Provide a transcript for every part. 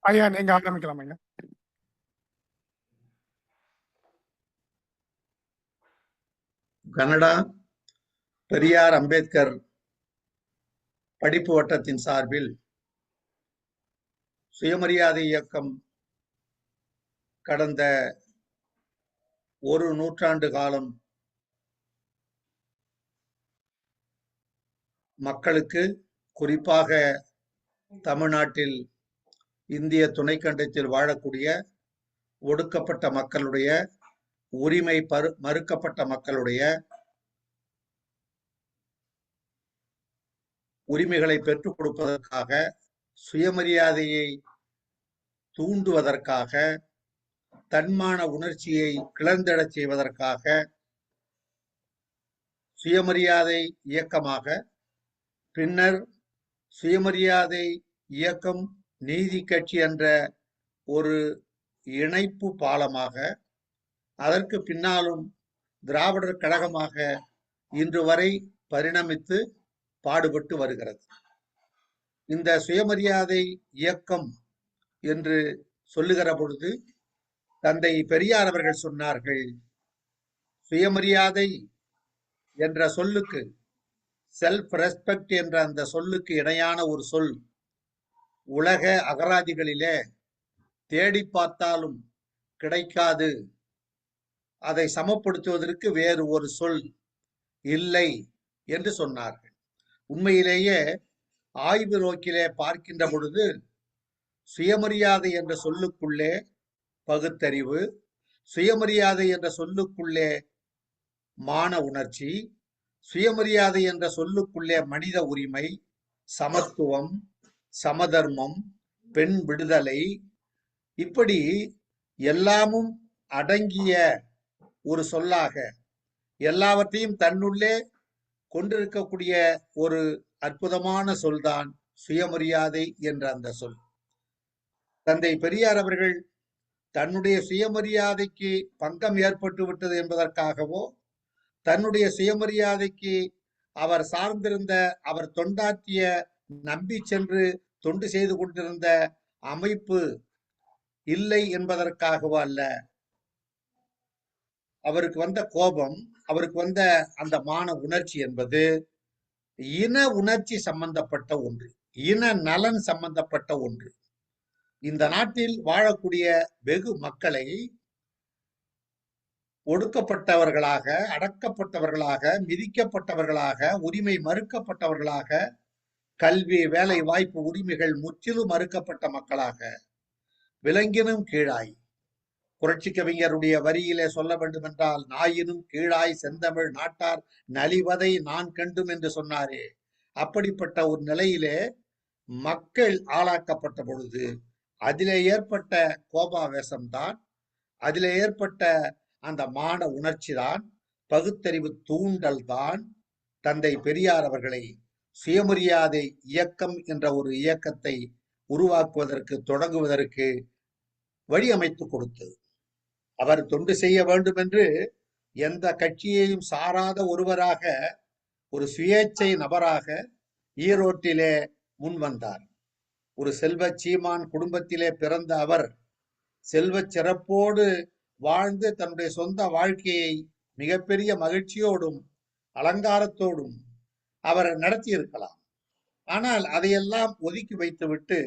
ஐயா நீங்க ஆரம்பிக்கலாம் ஐயா. கனடா பெரியார் அம்பேத்கர் படிப்பு வட்டத்தின் சார்பில் சுயமரியாதை இயக்கம் கடந்த ஒரு நூற்றாண்டு காலம் மக்களுக்கு, குறிப்பாக தமிழ்நாட்டில் இந்திய துணைக்கண்டத்தில் வாழக்கூடிய ஒடுக்கப்பட்ட மக்களுடைய உரிமை மறுக்கப்பட்ட மக்களுடைய உரிமைகளை பெற்றுக் கொடுப்பதற்காக, சுயமரியாதையை தூண்டுவதற்காக, தன்மான உணர்ச்சியை கிளர்ந்தெழச் செய்வதற்காக சுயமரியாதை இயக்கமாக, பின்னர் சுயமரியாதை இயக்கம் நீதி கட்சி என்ற ஒரு இணைப்பு பாலமாக, அதற்கு பின்னாலும் திராவிடர் கழகமாக இன்று வரை பரிணமித்து பாடுபட்டு வருகிறது. இந்த சுயமரியாதை இயக்கம் என்று சொல்லுகிற பொழுது தந்தை பெரியார் அவர்கள் சொன்னார்கள், சுயமரியாதை என்ற சொல்லுக்கு, செல்ஃப் ரெஸ்பெக்ட் என்ற அந்த சொல்லுக்கு இணையான ஒரு சொல் உலக அகராதிகளிலே தேடி பார்த்தாலும் கிடைக்காது, அதை சமப்படுத்துவதற்கு வேறு ஒரு சொல் இல்லை என்று சொன்னார்கள். உண்மையிலேயே ஆய்வு நோக்கிலே பார்க்கின்ற பொழுது சுயமரியாதை என்ற சொல்லுக்குள்ளே பகுத்தறிவு, சுயமரியாதை என்ற சொல்லுக்குள்ளே மான உணர்ச்சி, சுயமரியாதை என்ற சொல்லுக்குள்ளே மனித உரிமை, சமத்துவம், சமதர்மம், பெண் விடுதலை, இப்படி எல்லாமும் அடங்கிய ஒரு சொல்லாக, எல்லாவற்றையும் தன்னுள்ளே கொண்டிருக்கக்கூடிய ஒரு அற்புதமான சொல்தான் சுயமரியாதை என்ற அந்த சொல். தந்தை பெரியார் அவர்கள் தன்னுடைய சுயமரியாதைக்கு பங்கம் ஏற்பட்டு விட்டது என்பதற்காகவோ, தன்னுடைய சுயமரியாதைக்கு அவர் சார்ந்திருந்த, அவர் தொண்டாற்றிய, நம்பி சென்று தொண்டு செய்து கொண்டிருந்த அமைப்பு இல்லை என்பதற்காகவோ அல்ல. அவருக்கு வந்த கோபம், அவருக்கு வந்த அந்த மான உணர்ச்சி என்பது இன உணர்ச்சி சம்பந்தப்பட்ட ஒன்று, இன நலன் சம்பந்தப்பட்ட ஒன்று. இந்த நாட்டில் வாழக்கூடிய வெகு மக்களை ஒடுக்கப்பட்டவர்களாக, அடக்கப்பட்டவர்களாக, மிதிக்கப்பட்டவர்களாக, உரிமை மறுக்கப்பட்டவர்களாக, கல்வி, வேலை வாய்ப்பு உரிமைகள் முற்றிலும் மறுக்கப்பட்ட மக்களாக, விலங்கினும் கீழாய், புரட்சி கவிஞருடைய வரியிலே சொல்ல வேண்டும் என்றால், நாயினும் கீழாய் செந்தமிழ் நாட்டார் நலிவதை நான் கண்டும் என்று சொன்னாரே, அப்படிப்பட்ட ஒரு நிலையிலே மக்கள் ஆளாக்கப்பட்ட பொழுது அதிலே ஏற்பட்ட கோபாவேசம்தான், அதிலே ஏற்பட்ட அந்த மான உணர்ச்சி தான், பகுத்தறிவு தூண்டல் தான் தந்தை பெரியார் அவர்களை சுயமரியாதை இயக்கம் என்ற ஒரு இயக்கத்தை உருவாக்குவதற்கு, தொடங்குவதற்கு வழியமைத்து கொடுத்தது. அவர் தொண்டு செய்ய வேண்டும் என்று எந்த கட்சியையும் சாராத ஒருவராக, ஒரு சுயேச்சை நபராக ஈரோட்டிலே முன் வந்தார். ஒரு செல்வ சீமான் குடும்பத்திலே பிறந்த அவர் செல்வ சிறப்போடு வாழ்ந்து தன்னுடைய சொந்த வாழ்க்கையை மிகப்பெரிய மகிழ்ச்சியோடும் அலங்காரத்தோடும் அவர் நடத்தி இருக்கலாம். ஆனால் அதையெல்லாம் ஒதுக்கி வைத்துவிட்டு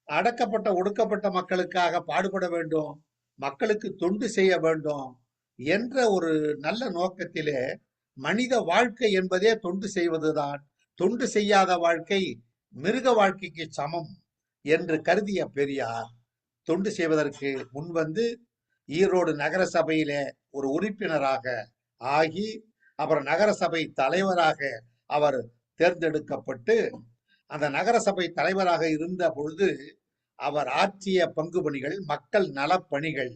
அடக்கப்பட்ட ஒடுக்கப்பட்ட மக்களுக்காக பாடுபட வேண்டும், மக்களுக்கு தொண்டு செய்ய வேண்டும் என்ற ஒரு நல்ல நோக்கத்திலே, மனித வாழ்க்கை என்பதே தொண்டு செய்வதுதான், தொண்டு செய்யாத வாழ்க்கை மிருக வாழ்க்கைக்கு சமம் என்று கருதிய பெரியார் தொண்டு செய்வதற்கு முன்வந்து ஈரோடு நகர சபையிலே ஒரு உறுப்பினராக ஆகி, அவர் நகரசபை தலைவராக அவர் தேர்ந்தெடுக்கப்பட்டு, அந்த நகரசபை தலைவராக இருந்த பொழுது அவர் ஆற்றிய பங்கு பணிகள், மக்கள் நலப்பணிகள்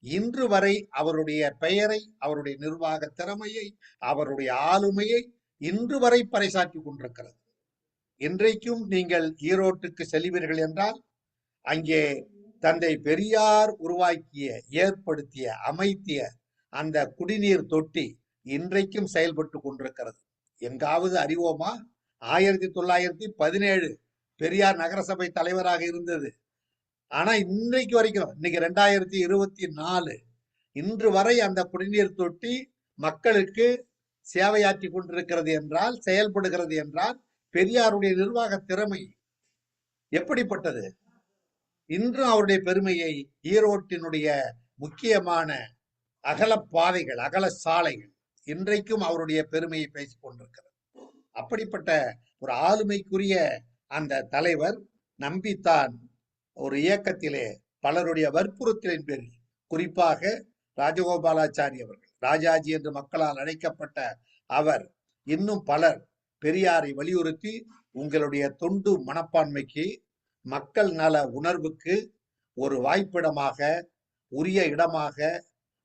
இன்று வரை அவருடைய பெயரை, அவருடைய நிர்வாக திறமையை, அவருடைய ஆளுமையை இன்று வரை பறைசாற்றி கொண்டிருக்கிறது. இன்றைக்கும் நீங்கள் ஈரோட்டுக்கு செல்வீர்கள் என்றால் அங்கே தந்தை பெரியார் உருவாக்கிய, ஏற்படுத்திய, அமைத்திய அந்த குடிநீர் தொட்டி இன்றைக்கும் செயல்பட்டு கொண்டிருக்கிறது. எங்காவது அறிவோமா? 1917 பெரியார் நகரசபை தலைவராக இருந்தது. ஆனா இன்றைக்கு வரைக்கும், இன்னைக்கு 2024, இன்று வரை அந்த குடிநீர் தொட்டி மக்களுக்கு சேவையாற்றி கொண்டிருக்கிறது என்றால், செயல்படுகிறது என்றால், பெரியாருடைய நிர்வாக திறமை எப்படிப்பட்டது. இன்றும் அவருடைய பெருமையை ஈரோட்டினுடைய முக்கியமான அகல பாதைகள், அகல சாலைகள் இன்றைக்கும் அவருடைய பெருமையை பேசிக் கொண்டிருக்கிறது. அப்படிப்பட்ட ஒரு ஆளுமைக்குரிய அந்த தலைவர் நம்பித்தான் ஒரு இயக்கத்திலே பலருடைய வற்புறுத்தலின் பேரில், குறிப்பாக ராஜகோபாலாச்சாரி அவர்கள், ராஜாஜி என்று மக்களால் அழைக்கப்பட்ட அவர், இன்னும் பலர் பெரியாரை வலியுறுத்தி, உங்களுடைய தொண்டு மனப்பான்மைக்கு, மக்கள் நல உணர்வுக்கு ஒரு வாய்ப்பிடமாக, உரிய இடமாக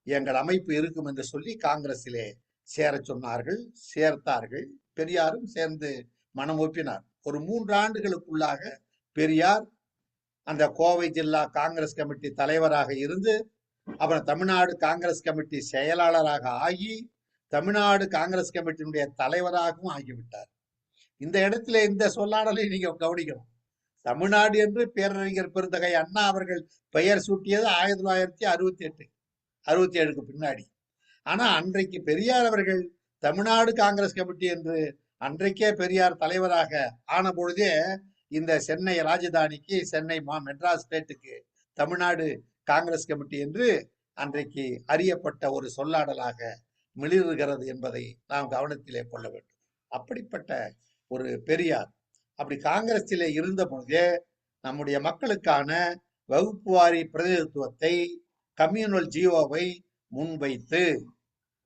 எங்கள் அமைப்பு இருக்கும் என்று சொல்லி காங்கிரசிலே சேர சொன்னார்கள், சேர்த்தார்கள். பெரியாரும் சேர்ந்து மனம் ஒப்பினார். ஒரு 3 ஆண்டுகளுக்குள்ளாக பெரியார் அந்த கோவை ஜில்லா காங்கிரஸ் கமிட்டி தலைவராக இருந்து, அப்புறம் தமிழ்நாடு காங்கிரஸ் கமிட்டி செயலாளராக ஆகி, தமிழ்நாடு காங்கிரஸ் கமிட்டியினுடைய தலைவராகவும் ஆகிவிட்டார். இந்த இடத்துல இந்த சொல்லாடலை நீங்க கவனிக்கணும். தமிழ்நாடு என்று பேரறிஞர் பெருந்தகை அண்ணா அவர்கள் பெயர் சூட்டியது 1968, 67க்கு பின்னாடி. ஆனா அன்றைக்கு பெரியார் அவர்கள் தமிழ்நாடு காங்கிரஸ் கமிட்டி என்று அன்றைக்கே பெரியார் தலைவராக ஆன பொழுதே, இந்த சென்னை ராஜதானிக்கு, சென்னை மெட்ராஸ் ஸ்டேட்டுக்கு தமிழ்நாடு காங்கிரஸ் கமிட்டி என்று அன்றைக்கு அறியப்பட்ட ஒரு சொல்லாடலாக மிளிர்கிறது என்பதை நாம் கவனத்திலே கொள்ள வேண்டும். அப்படிப்பட்ட ஒரு பெரியார் அப்படி காங்கிரஸிலே இருந்த பொழுதே நம்முடைய மக்களுக்கான வகுப்பு வாரி பிரதிநிதித்துவத்தை, கம்யூனல் ஜியோவை முன்வைத்து,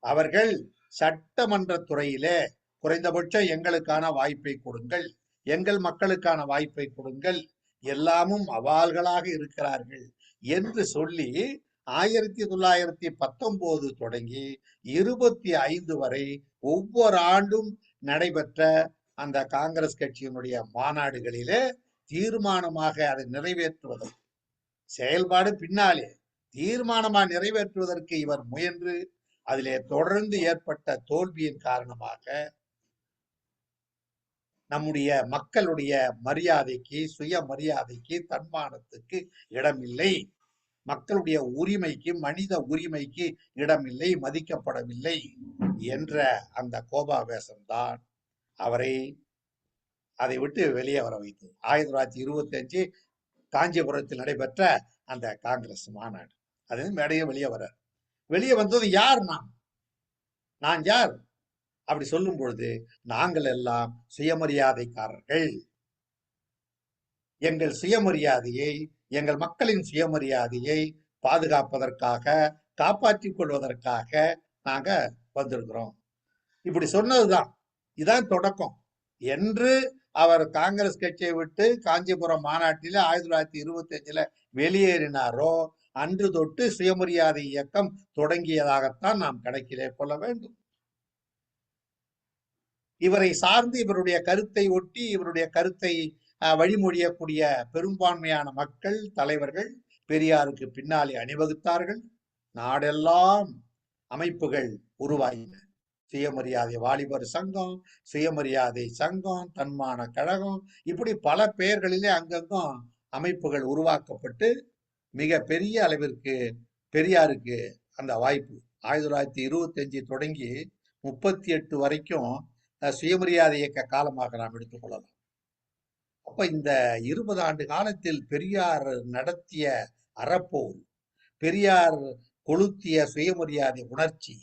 அவர்கள் சட்டமன்ற துறையிலே குறைந்தபட்சம் எங்களுக்கான வாய்ப்பை கொடுங்கள், எங்கள் மக்களுக்கான வாய்ப்பை கொடுங்கள், எல்லாமும் அவால்களாக இருக்கிறார்கள் என்று சொல்லி 1919 தொடங்கி 25 வரை ஒவ்வொரு ஆண்டும் நடைபெற்ற அந்த காங்கிரஸ் கட்சியினுடைய மாநாடுகளிலே தீர்மானமாக அதை நிறைவேற்றுவதற்கு, செயல்பாடு பின்னாலே தீர்மானமாக நிறைவேற்றுவதற்கு இவர் முயன்று, அதிலே தொடர்ந்து ஏற்பட்ட தோல்வியின் காரணமாக நம்முடைய மக்களுடைய மரியாதைக்கு, சுயமரியாதைக்கு, தன்மானத்துக்கு இடமில்லை, மக்களுடைய உரிமைக்கு, மனித உரிமைக்கு இடமில்லை, மதிக்கப்படவில்லை என்ற அந்த கோபாவேசம்தான் அவரை அதை விட்டு வெளியே வர வைத்தது. 1925 காஞ்சிபுரத்தில் நடைபெற்ற அந்த காங்கிரஸ் மாநாடு, அது மேடையே வெளியே வர, வெளியே வந்தது யார்? நான் யார் அப்படி சொல்லும் பொழுது, நாங்கள் எல்லாம் சுயமரியாதைக்காரர்கள், எங்கள் சுயமரியாதையை, எங்கள் மக்களின் சுயமரியாதையை பாதுகாப்பதற்காக, காப்பாற்றிக் கொள்வதற்காக நாங்க வந்திருக்கிறோம். இப்படி சொன்னதுதான், இதான் தொடக்கம் என்று அவர் காங்கிரஸ் கட்சியை விட்டு காஞ்சிபுரம் மாநாட்டில் 1925 வெளியேறினாரோ அன்று தொட்டு சுயமரியாதை இயக்கம் தொடங்கியதாகத்தான் நாம் கணக்கிலே கொள்ள வேண்டும். இவரை சார்ந்து, இவருடைய கருத்தை ஒட்டி, இவருடைய கருத்தை வழிமொழியக்கூடிய பெரும்பான்மையான மக்கள், தலைவர்கள் பெரியாருக்கு பின்னாலே அணிவகுத்தார்கள். நாடெல்லாம் அமைப்புகள் உருவாகின. சுயமரியாதை வாலிபர் சங்கம், சுயமரியாதை சங்கம், தன்மான கழகம், இப்படி பல பெயர்களிலே அங்கங்கும் அமைப்புகள் உருவாக்கப்பட்டு மிக பெரிய அளவிற்கு பெரியாருக்கு அந்த வாய்ப்பு 1925 தொடங்கி 38 வரைக்கும் சுயமரியாதை இயக்க காலமாக நாம் எடுத்துக்கொள்ளலாம். அப்ப இந்த 20 ஆண்டு காலத்தில் பெரியார் நடத்திய அறப்போர், பெரியார் கொளுத்திய சுயமரியாதை உணர்ச்சி,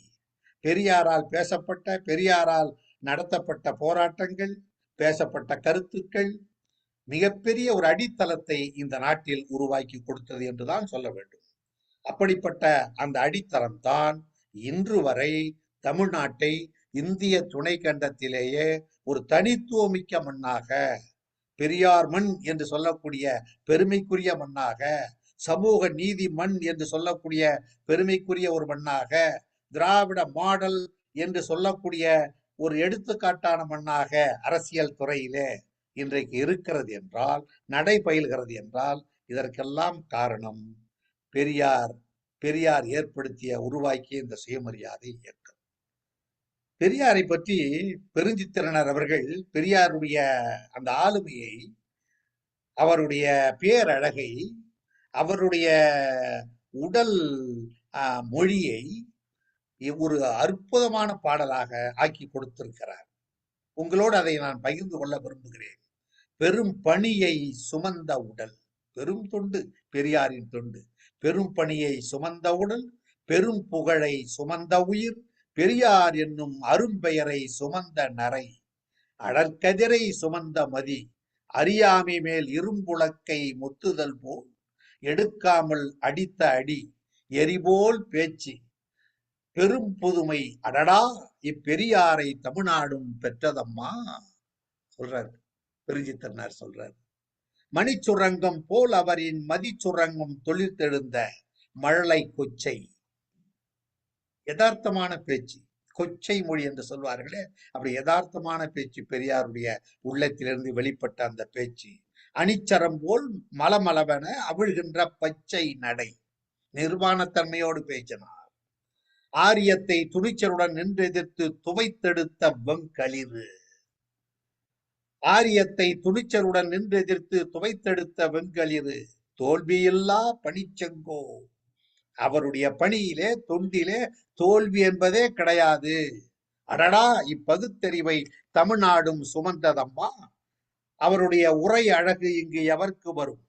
பெரியாரால் பேசப்பட்ட, பெரியாரால் நடத்தப்பட்ட போராட்டங்கள், பேசப்பட்ட கருத்துக்கள் மிகப்பெரிய ஒரு அடித்தளத்தை இந்த நாட்டில் உருவாக்கி கொடுத்தது என்றுதான் சொல்ல வேண்டும். அப்படிப்பட்ட அந்த அடித்தளம் தான் இன்று வரை தமிழ்நாட்டை இந்திய துணை கண்டத்திலேயே ஒரு தனித்துவமிக்க மண்ணாக, பெரியார் மண் என்று சொல்லக்கூடிய பெருமைக்குரிய மண்ணாக, சமூக நீதி மண் என்று சொல்லக்கூடிய பெருமைக்குரிய ஒரு மண்ணாக, திராவிட மாடல் என்று சொல்லக்கூடிய ஒரு எடுத்துக்காட்டான மண்ணாக அரசியல் துறையிலே இன்றைக்கு இருக்கிறது என்றால், நடைபயில்கிறது என்றால், இதற்கெல்லாம் காரணம் பெரியார் ஏற்படுத்திய, உருவாக்கிய இந்த சுயமரியாதை இயக்கம். பெரியாரை பற்றி பெருஞ்சித்திரனார் அவர்கள் பெரியாருடைய அந்த ஆளுமையை அவருடைய பேரழகை, அவருடைய உடல் மொழியை ஒரு அற்புதமான பாடலாக ஆக்கி கொடுத்திருக்கிறார். உங்களோடு அதை நான் பகிர்ந்து கொள்ள விரும்புகிறேன். பெரும் பணியை சுமந்த உடல், பெரும் தொண்டு, பெரியாரின் தொண்டு. பெரும் பணியை சுமந்த உடல், பெரும் புகழை சுமந்த உயிர், பெரியார் என்னும் அரும்பெயரை சுமந்த நரை, அடற்கதிரை சுமந்த மதி, அறியாமை மேல் இரும்புழக்கை முத்துதல் போல் எடுக்காமல் அடித்த அடி, எரிபோல் பேச்சு, பெரும் புதுமை, அடடா இப்பெரியாரை தமிழ்நாடும் பெற்றதம்மா சொல்றாரு. பெருஞ்சித்தனார் சொல்றாரு. மணிச்சுரங்கம் போல் அவரின் மதிச்சுரங்கம் தொழிற்தெழுந்த மழலை கொச்சை. யதார்த்தமான பேச்சு, கொச்சை மொழி என்று சொல்வார்களே, அப்படி யதார்த்தமான பேச்சு பெரியாருடைய உள்ளத்திலிருந்து வெளிப்பட்ட அந்த பேச்சு. அணிச்சரம் போல் மலமளவென அவிழ்கின்ற பச்சை நடை, நிர்வாணத்தன்மையோடு பேசினார். ஆரியத்தை துணிச்சலுடன் நின்று எதிர்த்து துவைத்தெடுத்த வெங்களிறு, ஆரியத்தை துணிச்சலுடன் நின்று எதிர்த்து துவைத்தெடுத்த வெங்களிறு, தோல்வியில்லா பணிச்செங்கோ. அவருடைய பணியிலே, தொண்டிலே தோல்வி என்பதே கிடையாது. அடடா இப்பகுத்தறிவை தமிழ்நாடும் சுமந்ததம்மா. அவருடைய உரை அழகு இங்கு எவருக்கு வரும்?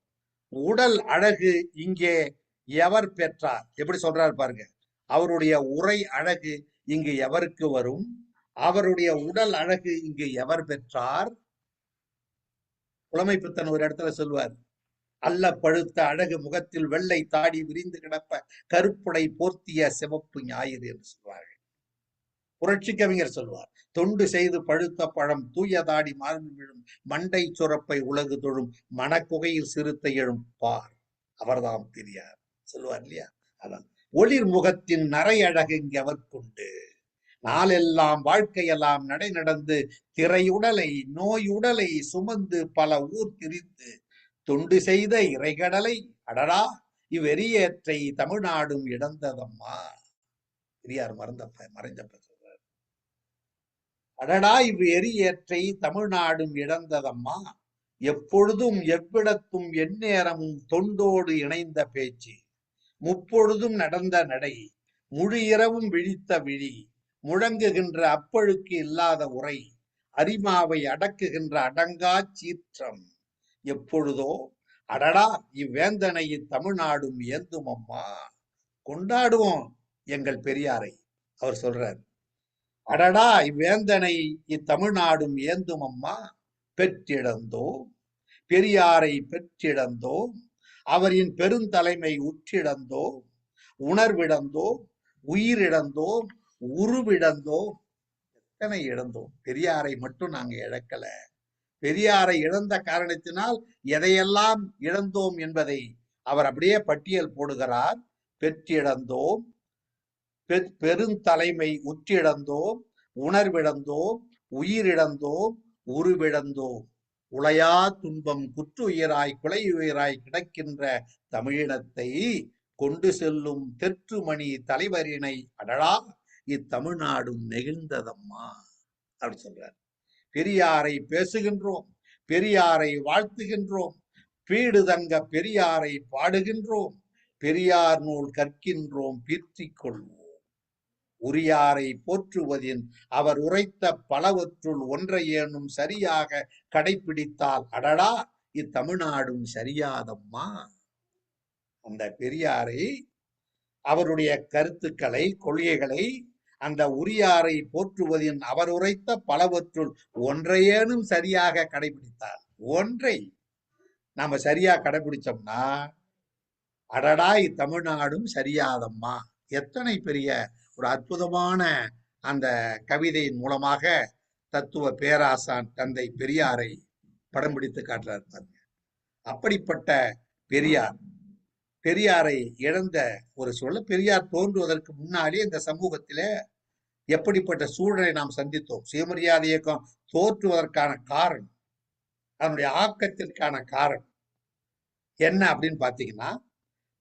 உடல் அழகு இங்கே எவர் பெற்றார்? எப்படி சொல்றாரு பாருங்க. அவருடைய உரை அழகு இங்கு எவருக்கு வரும்? அவருடைய உடல் அழகு இங்கு எவர் பெற்றார்? புலமை பித்தன் ஒரு இடத்துல சொல்வார், அல்ல பழுத்த அழகு முகத்தில் வெள்ளை தாடி விரிந்து கிடப்ப கருப்புடை போர்த்திய சிவப்பு ஞாயிறு என்று சொல்வார்கள். புரட்சி கவிஞர் சொல்வார், தொண்டு செய்து பழுத்த பழம் தூய தாடி மார்பு விழும் மண்டை சுரப்பை உலகு தொழும் மனக்குகையில் சிறுத்தை எழும் பார். அவர்தாம் பெரியார் சொல்லுவார் இல்லையா? அதான் ஒளிர் முகத்தின் நரை அழகு இங்கு எவர்கொண்டு? நாளெல்லாம் வாழ்க்கையெல்லாம் நடை நடந்து திரையுடலை நோயுடலை சுமந்து பல ஊர் திரிந்து தொண்டு செய்த இறைகடலை, அடடா இவ்வெறியேற்றை தமிழ்நாடும் இழந்ததம்மா. பெரியார் மறைந்தப்ப சொல்றார், அடடா இவ்வெறியேற்றை தமிழ்நாடும் இழந்ததம்மா. எப்பொழுதும் எவ்விடத்தும் எந்நேரமும் தொண்டோடு இணைந்த பேச்சு, முப்பொழுதும் நடந்த நடை, முழு இரவும் விழித்த விழி, முழங்குகின்ற அப்பழுக்கு இல்லாத உரை, அரிமாவை அடக்குகின்ற அடங்கா சீற்றம். எப்பொழுதோ அடடா இவ்வேந்தனை தமிழ்நாடும் ஏந்தும் அம்மா. கொண்டாடுவோம் எங்கள் பெரியாரை. அவர் சொல்றார், அடடா இவ்வேந்தனை இத்தமிழ்நாடும் ஏந்தும் அம்மா. பெற்றிழந்தோம் பெரியாரை, பெற்றிழந்தோம் அவரின் பெருந்தலைமை உற்றிழந்தோம், உணர்விழந்தோம், உயிரிழந்தோம், உருவிழந்தோம். எத்தனை இழந்தோம்? பெரியாரை மட்டும் நாங்க இழக்கல. பெரியாரை இழந்த காரணத்தினால் எதையெல்லாம் இழந்தோம் என்பதை அவர் அப்படியே பட்டியல் போடுகிறார். பெற்றிழந்தோம், பெருந்தலைமை உற்றிழந்தோம், உணர்விழந்தோம், உயிரிழந்தோம், உருவிழந்தோம். உளையா துன்பம் குற்றுயிராய் குலையுயிராய் கிடக்கின்ற தமிழினத்தை கொண்டு செல்லும் தெற்றுமணி தலைவரினை, அடடா இத்தமிழ்நாடும் நெகிழ்ந்ததம்மா அப்படி சொல்றார். பெரியாரை பேசுகின்றோம், பெரியாரை வாழ்த்துகின்றோம், பீடு தங்க பெரியாரை பாடுகின்றோம், பெரியார் நூல் கற்கின்றோம், பீர்த்திக் கொள்வோம். உரியாரை போற்றுவதின் அவர் உரைத்த பலவற்றுள் ஒன்றையேனும் சரியாக கடைபிடித்தால், அடடா இத்தமிழ்நாடும் சரியாதம்மா. அந்த பெரியாரை, அவருடைய கருத்துக்களை, கொள்கைகளை, அந்த உரியாரை போற்றுவதின் அவர் உரைத்த பலவற்றுள் ஒன்றையேனும் சரியாக கடைபிடித்தால், ஒன்றை நாம சரியா கடைபிடிச்சோம்னா, அடடா இத்தமிழ்நாடும் சரியாதம்மா. எத்தனை பெரிய ஒரு அற்புதமான அந்த கவிதையின் மூலமாக தத்துவ பேராசான் தந்தை பெரியாரை படம் பிடித்து காட்டுறார். அப்படிப்பட்ட பெரியார், பெரியாரை இழந்த ஒரு சூழல். பெரியார் தோன்றுவதற்கு முன்னாடி இந்த சமூகத்திலே எப்படிப்பட்ட சூழலை நாம் சந்தித்தோம்? சுயமரியாதை இயக்கம் தோற்றுவதற்கான காரணம், அதனுடைய ஆக்கத்திற்கான காரணம் என்ன அப்படின்னு பாத்தீங்கன்னா,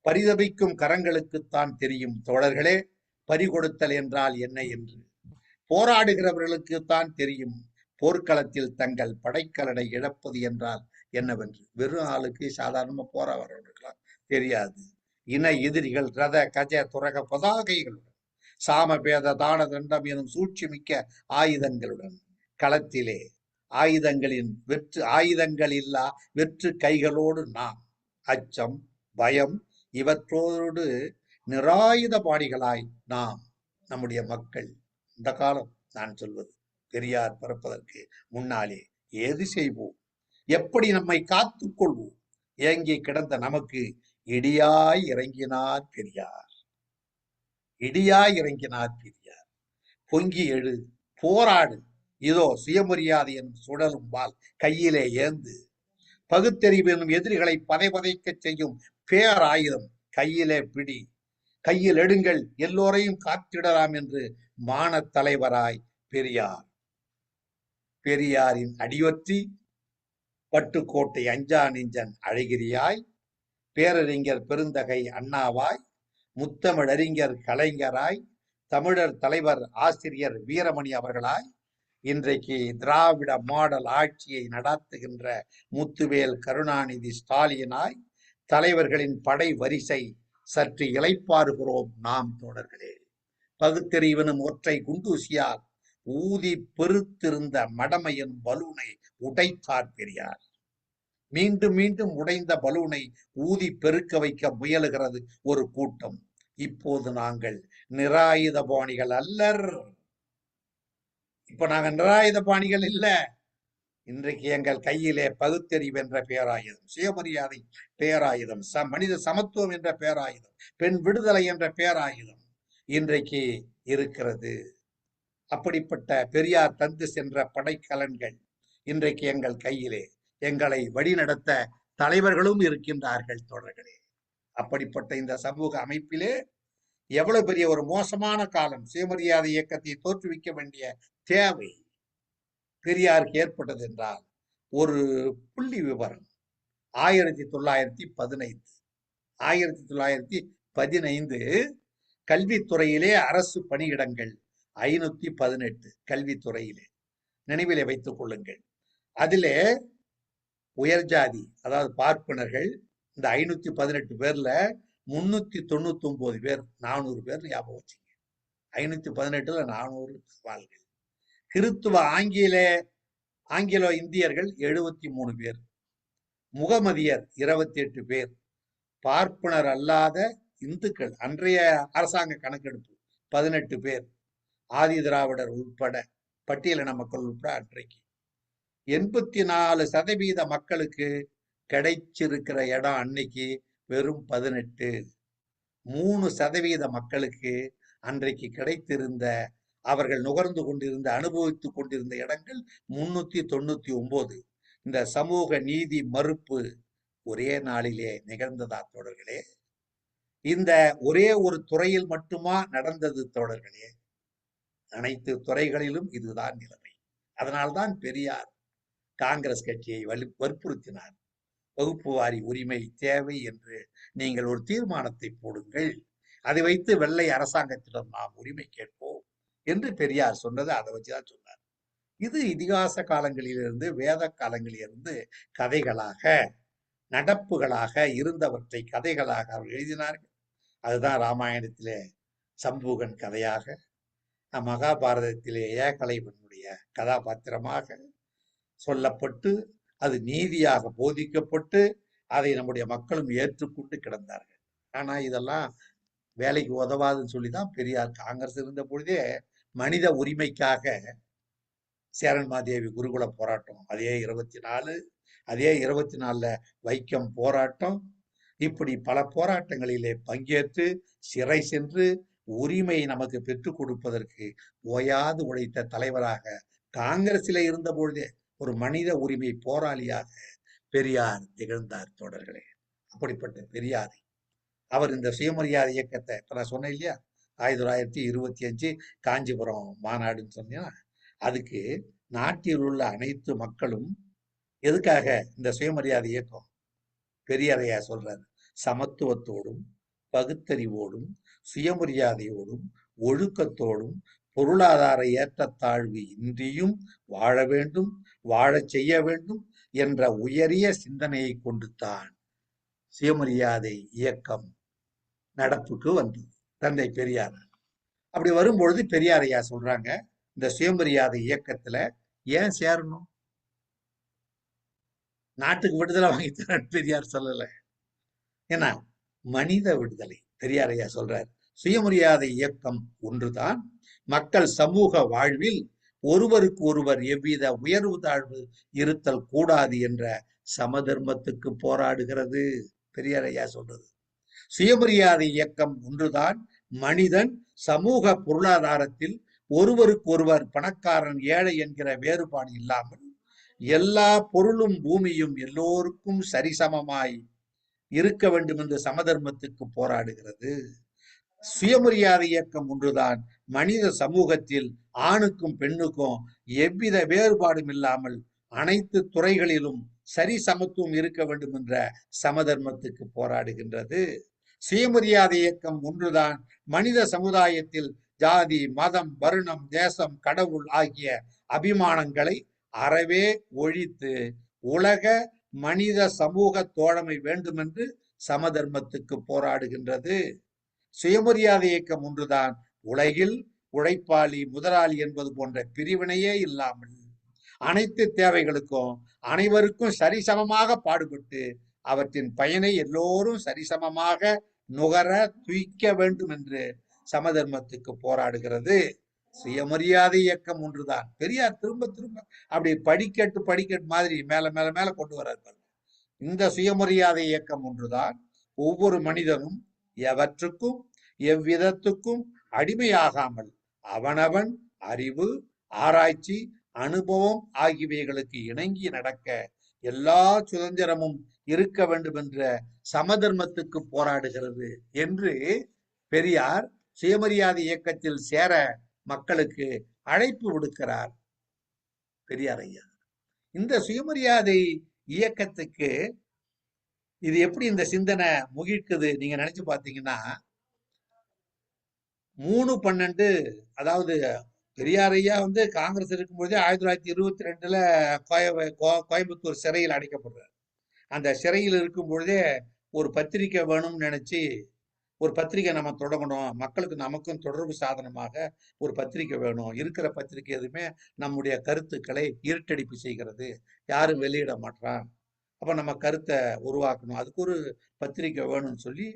பரிதபிக்கும் கரங்களுக்குத்தான் தெரியும் தோழர்களே பறிகொடுத்தல் என்றால் என்ன என்று. போராடுகிறவர்களுக்கு தான் தெரியும் போர்க்களத்தில் தங்கள் படைக்கலனை இழப்பது என்றால் என்னவென்று வெறும் ஆளுக்கு சாதாரணமா போற வரவர்களுக்கெல்லாம் தெரியாது. இன எதிரிகள் ரத கஜ துரக பதாகைகளுடன் சாமபேத தான தண்டம் எனும் சூழ்ச்சி மிக்க ஆயுதங்களுடன் களத்திலே ஆயுதங்கள் இல்லா வெற்று கைகளோடு நாம் அச்சம் பயம் இவற்றோடு நிராயுத பாணிகளாய் நாம் நம்முடைய மக்கள் இந்த காலம் நான் சொல்வது பெரியார் பிறப்பதற்கு முன்னாலே ஏது செய்வோம், எப்படி நம்மை காத்துக் கொள்வோம்? ஏங்கி கிடந்த நமக்கு இடியாய் இறங்கினார் பெரியார். இடியாய் இறங்கினார் பெரியார். பொங்கி எழு, போராடு, இதோ சுயமரியாதையின் சுழலும் வாள் கையிலே ஏந்து, பகுத்தறிவு எனும் எதிரிகளை பதைபதைக்க செய்யும் பேராயுதம் கையிலே பிடி, கையில் எடுங்கள், எல்லோரையும் காத்திடலாம் என்று மான தலைவராய் பெரியார். பெரியாரின் அடியொற்றி பட்டுக்கோட்டை அஞ்சா நெஞ்சன் அழகிரியாய், பேரறிஞர் பெருந்தகை அண்ணாவாய், முத்தமிழறிஞர் கலைஞராய், தமிழர் தலைவர் ஆசிரியர் வீரமணி அவர்களாய், இன்றைக்கு திராவிட மாடல் ஆட்சியை நடத்துகின்ற முத்துவேல் கருணாநிதி ஸ்டாலினாய், தலைவர்களின் படை வரிசை சற்று இளைப்பாறுகிறோம் நாம் தோழர்களே. பகுத்தறிவனும் ஒற்றை குண்டூசியால் ஊதி பெருத்திருந்த மடமையின் பலூனை உடைத்தார் பெரியார். மீண்டும் மீண்டும் உடைந்த பலூனை ஊதி பெருக்க வைக்க முயலுகிறது ஒரு கூட்டம். இப்போது நாங்கள் நிராயுத பாணிகள் அல்லர். இப்ப நாங்க நிராயுத பாணிகள் இல்ல. இன்றைக்கு எங்கள் கையிலே பகுத்தறிவு என்ற பேராயுதம், சுயமரியாதை பேராயுதம், மனித சமத்துவம் என்ற பேராயுதம், பெண் விடுதலை என்ற பேராயுதம் இன்றைக்கு இருக்கிறது. அப்படிப்பட்ட பெரியார் தந்து சென்ற படைக்கலன்கள் இன்றைக்கு எங்கள் கையிலே. எங்களை வழிநடத்த தலைவர்களும் இருக்கின்றார்கள் தோழர்களே. அப்படிப்பட்ட இந்த சமூக அமைப்பிலே எவ்வளவு பெரிய ஒரு மோசமான காலம், சுயமரியாதை இயக்கத்தை தோற்றுவிக்க வேண்டிய தேவை பெரியாருக்கு ஏற்பட்டது என்றால், ஒரு புள்ளி விவரம், 1915 கல்வித்துறையிலே அரசு பணியிடங்கள் 518 கல்வித்துறையிலே, நினைவிலே வைத்துக் கொள்ளுங்கள். அதிலே உயர்ஜாதி அதாவது பார்ப்பனர்கள் இந்த 518 பேர்ல 399 பேர், 400 பேர் ஞாபகம் வச்சுங்க. 518ல 400 சவால்கள். கிறித்துவ ஆங்கிலோ இந்தியர்கள் 73 பேர், முகமதியர் 28 பேர், பார்ப்பனர் அல்லாத இந்துக்கள் அன்றைய அரசாங்க கணக்கெடுப்பு 18 பேர், ஆதி திராவிடர் உட்பட பட்டியலின மக்கள் உட்பட அன்றைக்கு 84% மக்களுக்கு கிடைச்சிருக்கிற இடம் அன்னைக்கு வெறும் 18. 3% மக்களுக்கு அன்றைக்கு கிடைத்திருந்த, அவர்கள் நுகர்ந்து கொண்டிருந்த, அனுபவித்துக் கொண்டிருந்த இடங்கள் 399. இந்த சமூக நீதி மறுப்பு ஒரே நாளிலே நிகழ்ந்ததா தோழர்களே? இந்த ஒரே ஒரு துறையில் மட்டுமா நடந்தது தோழர்களே? அனைத்து துறைகளிலும் இதுதான் நிலைமை. அதனால்தான் பெரியார் காங்கிரஸ் கட்சியை வற்புறுத்தினார். வகுப்பு வாரி உரிமை தேவை என்று நீங்கள் ஒரு தீர்மானத்தை போடுங்கள், அதை வைத்து வெள்ளை அரசாங்கத்திடம் நாம் உரிமை கேட்போம் என்று பெரியார் சொன்னது அதை வச்சுதான் சொன்னார். இது இதிகாச காலங்களிலிருந்து, வேத காலங்களிலிருந்து கதைகளாக, நடப்புகளாக இருந்தவற்றை கதைகளாக அவர் எழுதினார்கள். அதுதான் ராமாயணத்திலே சம்பூகன் கதையாக, மகாபாரதத்திலே ஏகலைவனுடைய கதாபாத்திரமாக சொல்லப்பட்டு, அது நீதியாக போதிக்கப்பட்டு, அதை நம்முடைய மக்களும் ஏற்றுக்கொண்டு கிடந்தார்கள். ஆனா இதெல்லாம் வேலைக்கு உதவாதுன்னு சொல்லிதான் பெரியார் காங்கிரஸ் இருந்த பொழுதே மனித உரிமைக்காக சேரன்மாதேவி குருகுல போராட்டம், அதே 24 வைக்கம் போராட்டம், இப்படி பல போராட்டங்களிலே பங்கேற்று சிறை சென்று உரிமை நமக்கு பெற்றுக் கொடுப்பதற்கு ஓயாது உழைத்த தலைவராக காங்கிரசில இருந்த பொழுதே ஒரு மனித உரிமை போராளியாக பெரியார் திகழ்ந்தார் தோழர்களே. அப்படிப்பட்ட பெரியாரை அவர் இந்த சுயமரியாதை இயக்கத்தை, இப்ப நான் சொன்னேன் இல்லையா, 1925 காஞ்சிபுரம் மாநாடுன்னு சொன்னீங்கன்னா, அதுக்கு நாட்டில் உள்ள அனைத்து மக்களும் எதுக்காக இந்த சுயமரியாதை இயக்கம் பெரியாரையா சொல்றாரு? சமத்துவத்தோடும் பகுத்தறிவோடும் சுயமரியாதையோடும் ஒழுக்கத்தோடும் பொருளாதார ஏற்றத்தாழ்வு இன்றியும் வாழ வேண்டும், வாழச் செய்ய வேண்டும், என்ற உயரிய சிந்தனையை கொண்டுத்தான் சுயமரியாதை இயக்கம் நடப்புக்கு வந்தது தந்தை பெரியார். அப்படி வரும்பொழுது பெரியார் ஐயா சொல்றாங்க, இந்த சுயமரியாதை இயக்கத்துல ஏன் சேரணும்? நாட்டுக்கு விடுதலை வாங்கி தர பெரியார் சொல்லல. ஏன்னா மனித விடுதலை. பெரியார் ஐயா சொல்றார், சுயமரியாதை இயக்கம் ஒன்றுதான் மக்கள் சமூக வாழ்வில் ஒருவருக்கு ஒருவர் எவ்வித உயர்வு தாழ்வு இருத்தல் கூடாது என்ற சமதர்மத்துக்கு போராடுகிறது. பெரியார் ஐயா சொல்றது, சுயமரியாதை இயக்கம் ஒன்றுதான் மனிதன் சமூக பொருளாதாரத்தில் ஒருவருக்கு ஒருவர் பணக்காரன் ஏழை என்கிற வேறுபாடு இல்லாமல் எல்லா பொருளும் பூமியும் எல்லோருக்கும் சரிசமமாய் இருக்க வேண்டும் என்று சமதர்மத்துக்கு போராடுகிறது. சுயமரியாதை இயக்கம் ஒன்றுதான் மனித சமூகத்தில் ஆணுக்கும் பெண்ணுக்கும் எவ்வித வேறுபாடும் இல்லாமல் அனைத்து துறைகளிலும் சரி சமத்துவம் இருக்க வேண்டும் என்ற சமதர்மத்துக்கு போராடுகின்றது. சுயமரியாதை இயக்கம் ஒன்றுதான் மனித சமுதாயத்தில் ஜாதி, மதம், வருணம், தேசம், கடவுள் ஆகிய அபிமானங்களை அறவே ஒழித்து உலக மனித சமூக தோழமை வேண்டும் என்று சமதர்மத்துக்கு போராடுகின்றது. சுயமரியாதை இயக்கம் ஒன்றுதான் உலகில் உழைப்பாளி, முதலாளி என்பது போன்ற பிரிவினையே இல்லாமல் அனைத்து தேவைகளுக்கும் அனைவருக்கும் சரிசமமாக பாடுபட்டு அவற்றின் பயனை எல்லோரும் சரிசமமாக நுகர துய்க்க வேண்டும் என்று சமதர்மத்துக்கு போராடுகிறது. சுயமரியாதை இயக்கம் ஒன்றுதான். பெரியார் திரும்ப திரும்ப அப்படி படிக்கட்டு மாதிரி மேல மேல மேல கொண்டு வர்றார். இந்த சுயமரியாதை இயக்கம் ஒன்றுதான் ஒவ்வொரு மனிதனும் எவற்றுக்கும் எவ்விதத்துக்கும் அடிமையாகாமல் அவனவன் அறிவு, ஆராய்ச்சி, அனுபவம் ஆகியவைகளுக்கு இணங்கி நடக்க எல்லா சுதந்திரமும் இருக்க வேண்டும் என்ற சமதர்மத்துக்கு போராடுகிறது என்று பெரியார் சுயமரியாதை இயக்கத்தில் சேர மக்களுக்கு அழைப்பு விடுக்கிறார் பெரியார் ஐயா. இந்த சுயமரியாதை இயக்கத்துக்கு இது எப்படி இந்த சிந்தனை முகிழ்க்குது நீங்க நினைச்சு பார்த்தீங்கன்னா, 3/12 அதாவது பெரியார் ஐயா காங்கிரஸ் இருக்கும்போதே 1922ல கோயம்புத்தூர் சிறையில் அடைக்கப்படுறார். அந்த சிறையில் இருக்கும் பொழுதே ஒரு பத்திரிக்கை வேணும்னு நினைச்சு ஒரு பத்திரிக்கை நம்ம தொடங்கணும், மக்களுக்கு நமக்கும் தொடர்பு சாதனமாக ஒரு பத்திரிக்கை வேணும், இருக்கிற பத்திரிக்கை எதுவுமே நம்முடைய கருத்துக்களை இருட்டடிப்பு செய்கிறது, யாரும் வெளியிட மாட்டான், அப்ப நம்ம கருத்தை உருவாக்கணும், அதுக்கு ஒரு பத்திரிக்கை வேணும்னு சொல்லி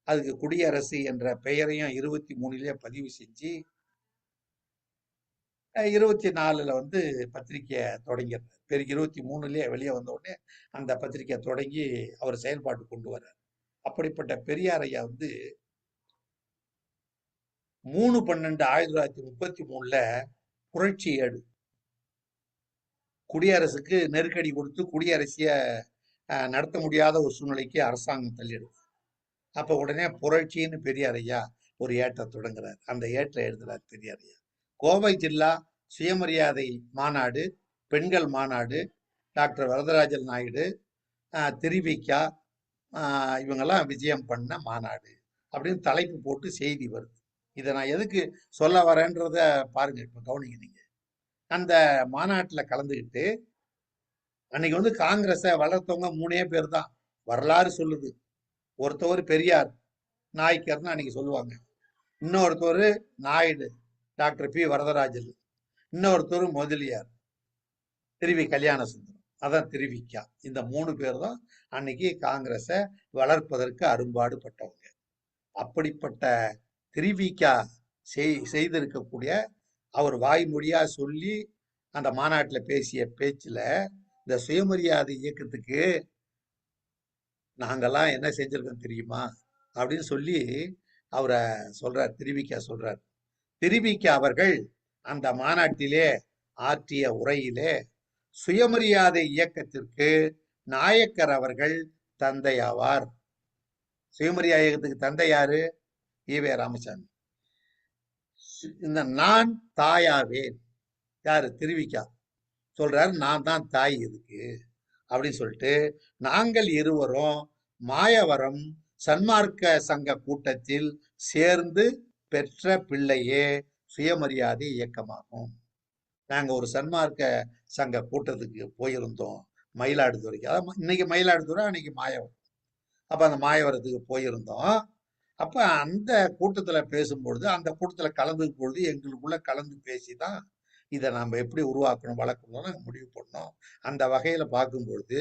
அதுக்கு குடியரசு என்ற பெயரையும் 23லே பதிவு செஞ்சு 24ல பத்திரிக்கையை தொடங்கிறார். 23லே வெளியே வந்த உடனே அந்த பத்திரிக்கையை தொடங்கி அவர் செயல்பாட்டு கொண்டு வர்றார். அப்படிப்பட்ட பெரியார் ஐயா 3/12/1933ல புரட்சி ஏடு குடியரசுக்கு நெருக்கடி கொடுத்து குடியரசிய நடத்த முடியாத ஒரு சூழ்நிலைக்கு அரசாங்கம் தள்ளிடுது. அப்ப உடனே புரட்சின்னு பெரியார் ஐயா ஒரு ஏற்ற தொடங்குறார். அந்த ஏற்ற எழுதுறார் பெரியார் ஐயா. கோவை ஜில்லா சுயமரியாதை மாநாடு, பெண்கள் மாநாடு, டாக்டர் வரதராஜன் நாயுடு, திருவிக்கா இவங்கெல்லாம் விஜயம் பண்ண மாநாடு அப்படின்னு தலைப்பு போட்டு செய்தி வருது. இதை நான் எதுக்கு சொல்ல வரேன்றத பாருங்க, இப்ப கவனிங்க நீங்க. அந்த மாநாட்டில் கலந்துக்கிட்டு அன்னைக்கு காங்கிரஸை வளர்த்தவங்க 3 பேர் தான் வரலாறு சொல்லுது. ஒருத்தவர் பெரியார் நாய்க்கர்னு அன்னைக்கு சொல்லுவாங்க, இன்னொருத்தவர் நாயுடு டாக்டர் பி வரதராஜன், இன்னொருத்தர் முதலியார் திருவி கல்யாண சுந்தரம், அதான் திருவிக்கா. இந்த 3 பேர் தான் அன்னைக்கு காங்கிரஸை வளர்ப்பதற்கு அரும்பாடுபட்டவங்க. அப்படிப்பட்ட திருவிக்கா செய்திருக்கக்கூடிய அவர் வாய்மொழியா சொல்லி அந்த மாநாட்டில் பேசிய பேச்சுல இந்த சுயமரியாதை இயக்கத்துக்கு நாங்கெல்லாம் என்ன செஞ்சிருக்கோம் தெரியுமா அப்படின்னு சொல்லி அவரை சொல்றார். திருவிக்கா சொல்றார். திருவிக்கா அவர்கள் அந்த மாநாட்டிலே ஆற்றிய உரையிலே சுயமரியாதை இயக்கத்திற்கு நாயக்கர் அவர்கள் தந்தையாவார். சுயமரியாதை இயக்கத்துக்கு தந்தை யாரு? ஈவே ராமசாமி. இந்த நான் தாயாவேன் யாரு? திருவிக்கா சொல்றாரு, நான் தான் தாய் இதுக்கு அப்படின்னு சொல்லிட்டு, நாங்கள் இருவரும் மாயவரம் சன்மார்க்க சங்க கூட்டத்தில் சேர்ந்து பெற்ற பிள்ளையே சுயமரியாதை இயக்கமாகும். நாங்க ஒரு சன்மார்க்க சங்க கூட்டத்துக்கு போயிருந்தோம், மயிலாடுதுறைக்கு. அதான் இன்னைக்கு மயிலாடுதுறை, அன்னைக்கு மாயவரம். அப்ப அந்த மாயவரத்துக்கு போயிருந்தோம். அப்ப அந்த கூட்டத்துல பேசும்பொழுது, அந்த கூட்டத்துல கலந்துக்கும் பொழுது எங்களுக்குள்ள கலந்து பேசிதான் இதை நாம எப்படி உருவாக்கணும், வளர்க்கணும்னு முடிவு பண்ணோம். அந்த வகையில பார்க்கும்பொழுது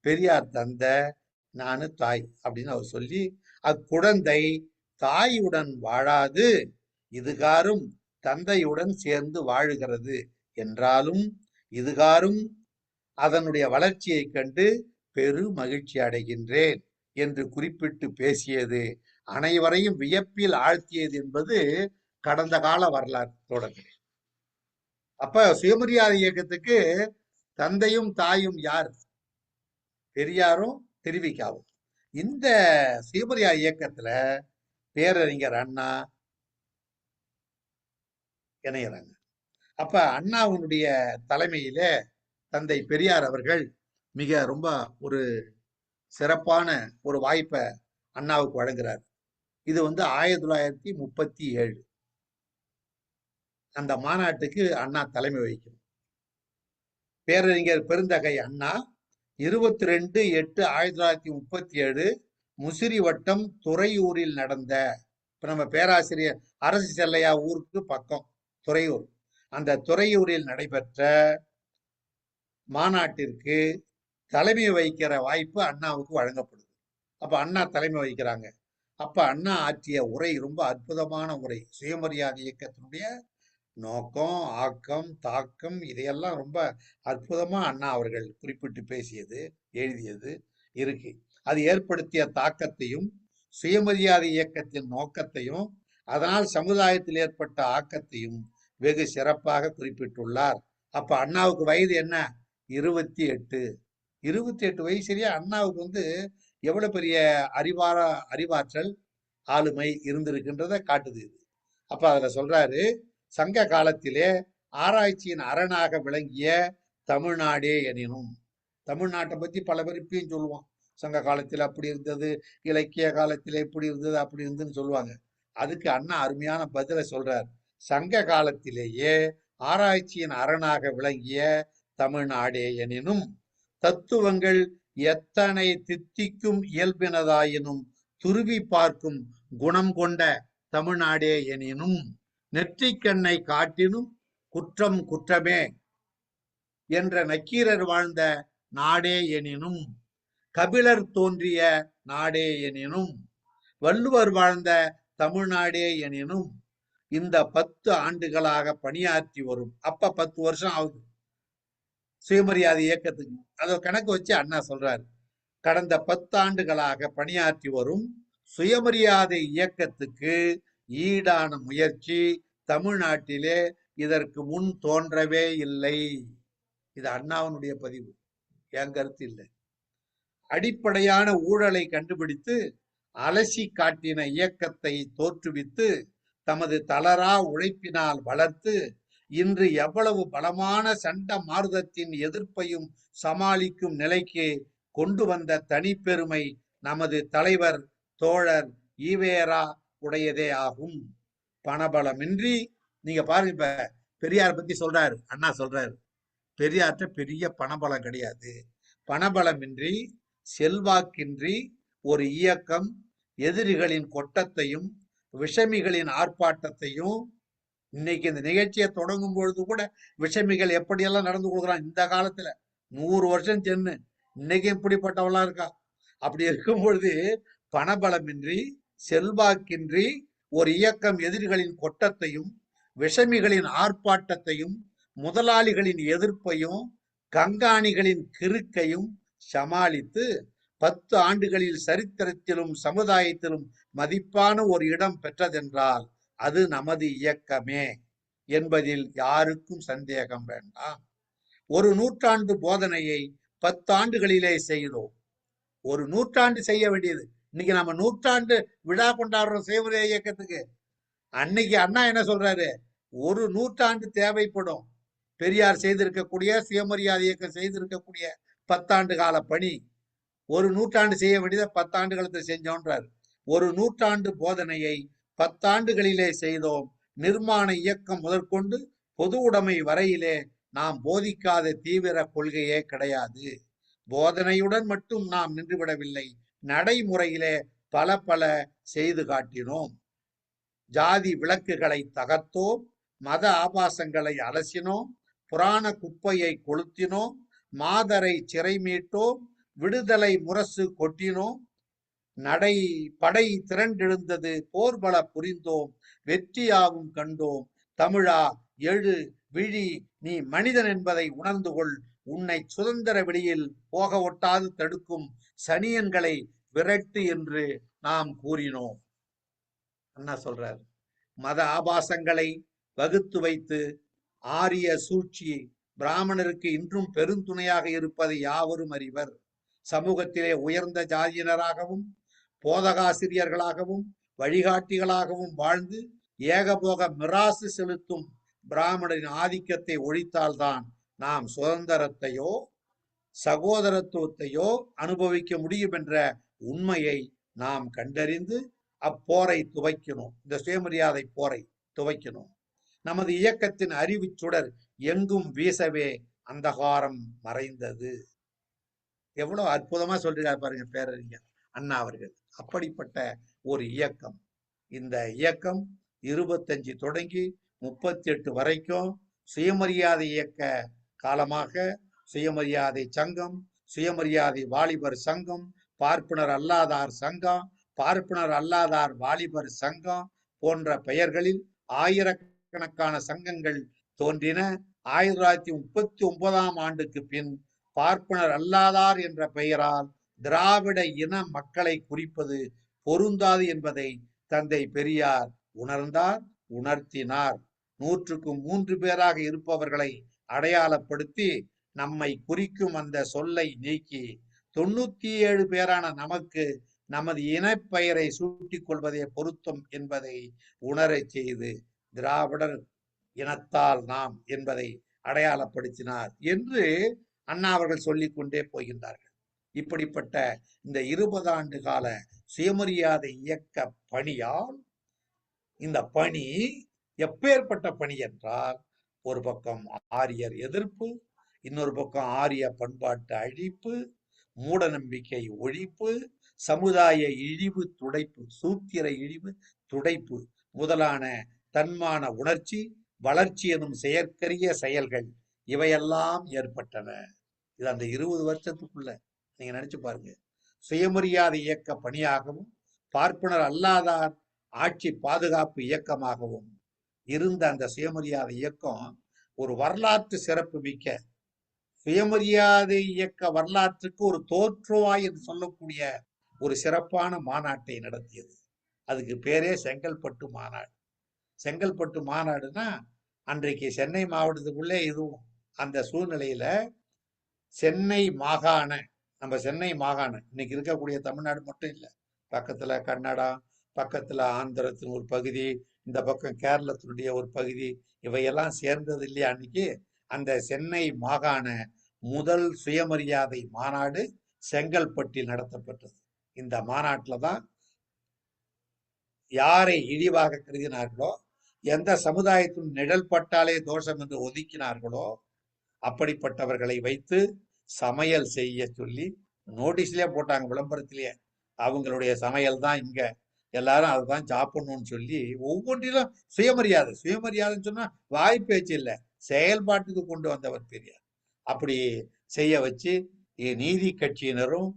பெரியார் தந்தை, நானு தாய் அப்படின்னு அவர் சொல்லி, அக்குழந்தை தாயுடன் வாழாது இதுகாரும் தந்தையுடன் சேர்ந்து வாழுகிறது என்றாலும் இதுகாரும் அதனுடைய வளர்ச்சியை கண்டு பெரு மகிழ்ச்சி அடைகின்றேன் என்று குறிப்பிட்டு பேசியது அனைவரையும் வியப்பில் ஆழ்த்தியது என்பது கடந்த கால வரலாறு தொடர்கள். அப்ப சுயமரியாதை இயக்கத்துக்கு தந்தையும் தாயும் யார்? பெரியாரும் திருவிக்காவும். இந்த சுயமரியாதை இயக்கத்துல பேரறிஞர் அண்ணா இணையறாங்க. அப்ப அண்ணாவுடைய தலைமையில தந்தை பெரியார் அவர்கள் மிக ரொம்ப ஒரு சிறப்பான ஒரு வாய்ப்பை அண்ணாவுக்கு வழங்குறார். இது 1937 அந்த மாநாட்டுக்கு அண்ணா தலைமை வகிக்கும். பேரறிஞர் பெருந்தகை அண்ணா 22/8/1937 முசிறி வட்டம் துறையூரில் நடந்த, இப்ப நம்ம பேராசிரியர் அரசு செல்லையா ஊருக்கு பக்கம் துறையூர், அந்த துறையூரில் நடைபெற்ற மாநாட்டிற்கு தலைமை வகிக்கிற வாய்ப்பு அண்ணாவுக்கு வழங்கப்படுது. அப்ப அண்ணா தலைமை வகிக்கிறாங்க. அப்ப அண்ணா ஆற்றிய உரை ரொம்ப அற்புதமான உரை. சுயமரியாதை இயக்கத்தினுடைய நோக்கம், ஆக்கம், தாக்கம் இதையெல்லாம் ரொம்ப அற்புதமா அண்ணா அவர்கள் குறிப்பிட்டு பேசியது, எழுதியது இருக்கு. அது ஏற்படுத்திய தாக்கத்தையும், சுயமரியாதை இயக்கத்தின் நோக்கத்தையும், அதனால் சமுதாயத்தில் ஏற்பட்ட ஆக்கத்தையும் வெகு சிறப்பாக குறிப்பிட்டுள்ளார். அப்ப அண்ணாவுக்கு வயது என்ன? 28. 28 வயசுலயே அண்ணாவுக்கு எவ்வளவு பெரிய அறிவாற்றல், ஆளுமை இருந்திருக்கின்றத காட்டுது. அப்ப அதுல சொல்றாரு, சங்க காலத்திலே ஆராய்ச்சியின் அரணாக விளங்கிய தமிழ்நாடே எனினும். தமிழ்நாட்டை பத்தி பல பேர் இப்பயும் சொல்லுவான். சங்க காலத்தில் அப்படி இருந்தது, இலக்கிய காலத்திலே இப்படி இருந்தது, அப்படி இருந்ததுன்னு சொல்லுவாங்க. அதுக்கு அண்ணா அருமையான பதிலை சொல்றார். சங்க காலத்திலேயே ஆராய்ச்சியின் அரணாக விளங்கிய தமிழ்நாடே எனினும் தத்துவங்கள் எத்தனை தித்திக்கும் இயல்பினதாயினும் துருவி பார்க்கும் குணம் கொண்ட தமிழ்நாடே எனினும் நெற்றிக்கண்ணை காட்டினும் குற்றம் குற்றமே என்ற நக்கீரர் வாழ்ந்த நாடே எனினும், கபிலர் தோன்றிய நாடே எனினும், வள்ளுவர் வாழ்ந்த தமிழ்நாடே எனினும், இந்த 10 ஆண்டுகளாக பணியாற்றி வரும். அப்ப 10 வருஷம் ஆகுது சுயமரியாதை இயக்கத்துக்கு. அதை கணக்கு வச்சு அண்ணா சொல்றாரு, கடந்த 10 ஆண்டுகளாக பணியாற்றி வரும் சுயமரியாதை இயக்கத்துக்கு ஈடான முயற்சி தமிழ்நாட்டிலே இதற்கு முன் தோன்றவே இல்லை. இது அண்ணாவினுடைய பதிவு, என் கருத்து இல்லை. அடிப்படையான ஊழலை கண்டுபிடித்து அலசி காட்டின இயக்கத்தை தோற்றுவித்து தமது தளரா உழைப்பினால் வளர்த்து இன்று எவ்வளவு பலமான சண்ட மாருதத்தின் எதிர்ப்பையும் சமாளிக்கும் நிலைக்கு கொண்டு வந்த தனிப்பெருமை நமது தலைவர் தோழர் ஈவேரா உடையதே ஆகும். பணபலமின்றி, நீங்க பாருங்க, இப்ப பெரியார் பத்தி சொல்றாரு, அண்ணா சொல்றாரு, பெரியார்ட்ட பெரிய பணபலம் கிடையாது. பணபலமின்றி, செல்வாக்கின்றி ஒரு இயக்கம் எதிரிகளின் கொட்டத்தையும் விஷமிகளின் ஆர்ப்பாட்டத்தையும், இன்னைக்கு இந்த நிகழ்ச்சியை தொடங்கும் பொழுது கூட விஷமிகள் எப்படியெல்லாம் நடந்து கொடுக்குறான். இந்த காலத்துல 100 வருஷம் சென்னு இன்னைக்கு இப்படிப்பட்டவெல்லாம் இருக்கா. அப்படி இருக்கும் பொழுது பணபலமின்றி, செல்வாக்கின்றி ஒரு இயக்கம் எதிரிகளின் கொட்டத்தையும் விஷமிகளின் ஆர்ப்பாட்டத்தையும் முதலாளிகளின் எதிர்ப்பையும் கங்காணிகளின் கிறுக்கையும் சமாளித்து 10 ஆண்டுகளில் சரித்திரத்திலும் சமுதாயத்திலும் மதிப்பான ஒரு இடம் பெற்றதென்றால் அது நமது இயக்கமே என்பதில் யாருக்கும் சந்தேகம் வேண்டாம். ஒரு நூற்றாண்டு போதனையை 10 ஆண்டுகளிலே செய்தோம். ஒரு நூற்றாண்டு செய்ய வேண்டியது. இன்னைக்கு நம்ம நூற்றாண்டு விழா கொண்டாடுறோம் சுயமரியாதை இயக்கத்துக்கு. அன்னைக்கு அண்ணா என்ன சொல்றாரு? ஒரு நூற்றாண்டு தேவைப்படும். பெரியார் செய்திருக்கக்கூடிய, சுயமரியாதை இயக்கம் செய்திருக்கக்கூடிய 10 ஆண்டு கால பணி, ஒரு நூற்றாண்டு செய்ய வேண்டியதை 10 ஆண்டுகளுக்கு செஞ்சோன்றார். ஒரு நூற்றாண்டு போதனையை 10 ஆண்டுகளிலே செய்தோம். நிர்மாண இயக்கம் முதற்கொண்டு பொது உடைமை வரையிலே நாம் போதிக்காத தீவிர கொள்கையே கிடையாது. போதனையுடன் மட்டும் நாம் நின்றுவிடவில்லை, நடைமுறையிலே பல பல செய்து காட்டினோம். ஜாதி விளக்குகளை தகர்த்தோம், மத ஆபாசங்களை அலசினோம், புராண குப்பையை கொளுத்தினோம், மாதரை சிறை மீட்டோம், விடுதலை முரசு கொட்டினோம், நடை படை திரண்டெழுந்தது, போர்பல புரிந்தோம், வெற்றியாவும் கண்டோம். தமிழா எழு, விழி, நீ மனிதன் என்பதை உணர்ந்து கொள், உன்னை சுதந்திர வெளியில் போக ஒட்டாது தடுக்கும் சனியன்களை விரட்டு என்று நாம் கூறினோம். என்ன சொல்றார்? மத ஆபாசங்களை வகுத்து வைத்து ஆரிய சூழ்ச்சி பிராமணருக்கு இன்றும் பெருந்துணையாக இருப்பதை யாவரும் அறிவர். சமூகத்திலே உயர்ந்த ஜாதியினராகவும் போதகாசிரியர்களாகவும் வழிகாட்டிகளாகவும் வாழ்ந்து ஏகபோக மிராசு செலுத்தும் பிராமணரின் ஆதிக்கத்தை ஒழித்தால்தான் நாம் சுதந்திரத்தையோ சகோதரத்துவத்தையோ அனுபவிக்க முடியும் என்ற உண்மையை நாம் கண்டறிந்து அப்போரை துவைக்கணும். இந்த சுயமரியாதை போரை துவைக்கணும். நமது இயக்கத்தின் அறிவு சுடர் எங்கும் வீசவே அந்தகாரம் மறைந்தது. எவ்வளவு அற்புதமா சொல்றாரு பாருங்க பேரறிஞர் அண்ணா அவர்கள். அப்படிப்பட்ட ஒரு இயக்கம். இந்த இயக்கம் 25 தொடங்கி 38 வரைக்கும் சுயமரியாதை இயக்க காலமாக சுயமரியாதை சங்கம், சுயமரியாதை வாலிபர் சங்கம், பார்ப்பனர் அல்லாதார் சங்கம், பார்ப்பனர் அல்லாதார் வாலிபர் சங்கம் போன்ற பெயர்களில் ஆயிரக்கணக்கான சங்கங்கள் தோன்றின. 1939ஆம் ஆண்டுக்கு பின் பார்ப்பனர் அல்லாதார் என்ற பெயரால் திராவிட இன மக்களை குறிப்பது பொருந்தாது என்பதை தந்தை பெரியார் உணர்ந்தார், உணர்த்தினார். 100க்கு 3 பேராக இருப்பவர்களை அடையாளப்படுத்தி நம்மை குறிக்கும் அந்த சொல்லை நீக்கி 97 பேரான நமக்கு நமது இனப்பெயரை சூட்டிக் கொள்வதே பொருத்தம் என்பதை உணரச் செய்து திராவிடர் இனத்தால் நாம் என்பதை அடையாளப்படுத்தினார் என்று அண்ணா அவர்கள் சொல்லிக் கொண்டே போகின்றார்கள். இப்படிப்பட்ட இந்த 20 ஆண்டு கால சுயமரியாதை இயக்க பணியால் இந்த பணி எப்பேற்பட்ட பணி என்றால், ஒரு பக்கம் ஆரியர் எதிர்ப்பு, இன்னொரு பக்கம் ஆரிய பண்பாட்டு அழிப்பு, மூட நம்பிக்கை ஒழிப்பு, சமுதாய இழிவு துடைப்பு, சூத்திர இழிவு துடைப்பு முதலான தன்மான உணர்ச்சி வளர்ச்சி எனும் செயற்கரிய செயல்கள் இவையெல்லாம் ஏற்பட்டன. இது அந்த 20 வருஷத்துக்குள்ள நீங்க நினைச்சு பாருங்க. சுயமரியாதை இயக்க பணியாகவும் பார்ப்பனர் அல்லாதார் ஆட்சி பாதுகாப்பு இயக்கமாகவும் இருந்த அந்த சுயமரியாதை இயக்கம் ஒரு வரலாற்று சிறப்பு மிக்க சுயமரியாதை இயக்க வரலாற்றுக்கு ஒரு தோற்றுவாய் என்று சொல்லக்கூடிய ஒரு சிறப்பான மாநாட்டை நடத்தியது. அதுக்கு பேரே செங்கல்பட்டு மாநாடு. செங்கல்பட்டு மாநாடுனா அன்றைக்கு சென்னை மாவட்டத்துக்குள்ளே இதுவும் அந்த சூழ்நிலையில சென்னை மாகாண நம்ம சென்னை மாகாணம் இன்னைக்கு இருக்கக்கூடிய தமிழ்நாடு மட்டும் இல்லை, பக்கத்துல கன்னடா, பக்கத்துல ஆந்திரத்தின் ஒரு பகுதி, இந்த பக்கம் கேரளத்தினுடைய ஒரு பகுதி, இவையெல்லாம் சேர்ந்தது இல்லையா அன்னைக்கு. அந்த சென்னை மாகாண முதல் சுயமரியாதை மாநாடு செங்கல்பட்டில் நடத்தப்பட்டது. இந்த மாநாட்டில் தான் யாரை இழிவாக கருதினார்களோ, எந்த சமுதாயத்தின் நிழல் பட்டாலே தோஷம் என்று ஒதுக்கினார்களோ அப்படிப்பட்டவர்களை வைத்து சமையல் செய்ய சொல்லி நோட்டீஸ்லயே போட்டாங்க, விளம்பரத்திலேயே. அவங்களுடைய சமையல் தான் இங்க, எல்லாரும் அதுதான் சாப்பிடணும்னு சொல்லி ஒவ்வொன்றிலும் சுயமரியாதை. சுயமரியாதைன்னு சொன்னா வாய் பேச்சு இல்லை, செயல்பாட்டுக்கு கொண்டு வந்தவர் பெரியார். அப்படி செய்ய வச்சு நீதி கட்சியினரும்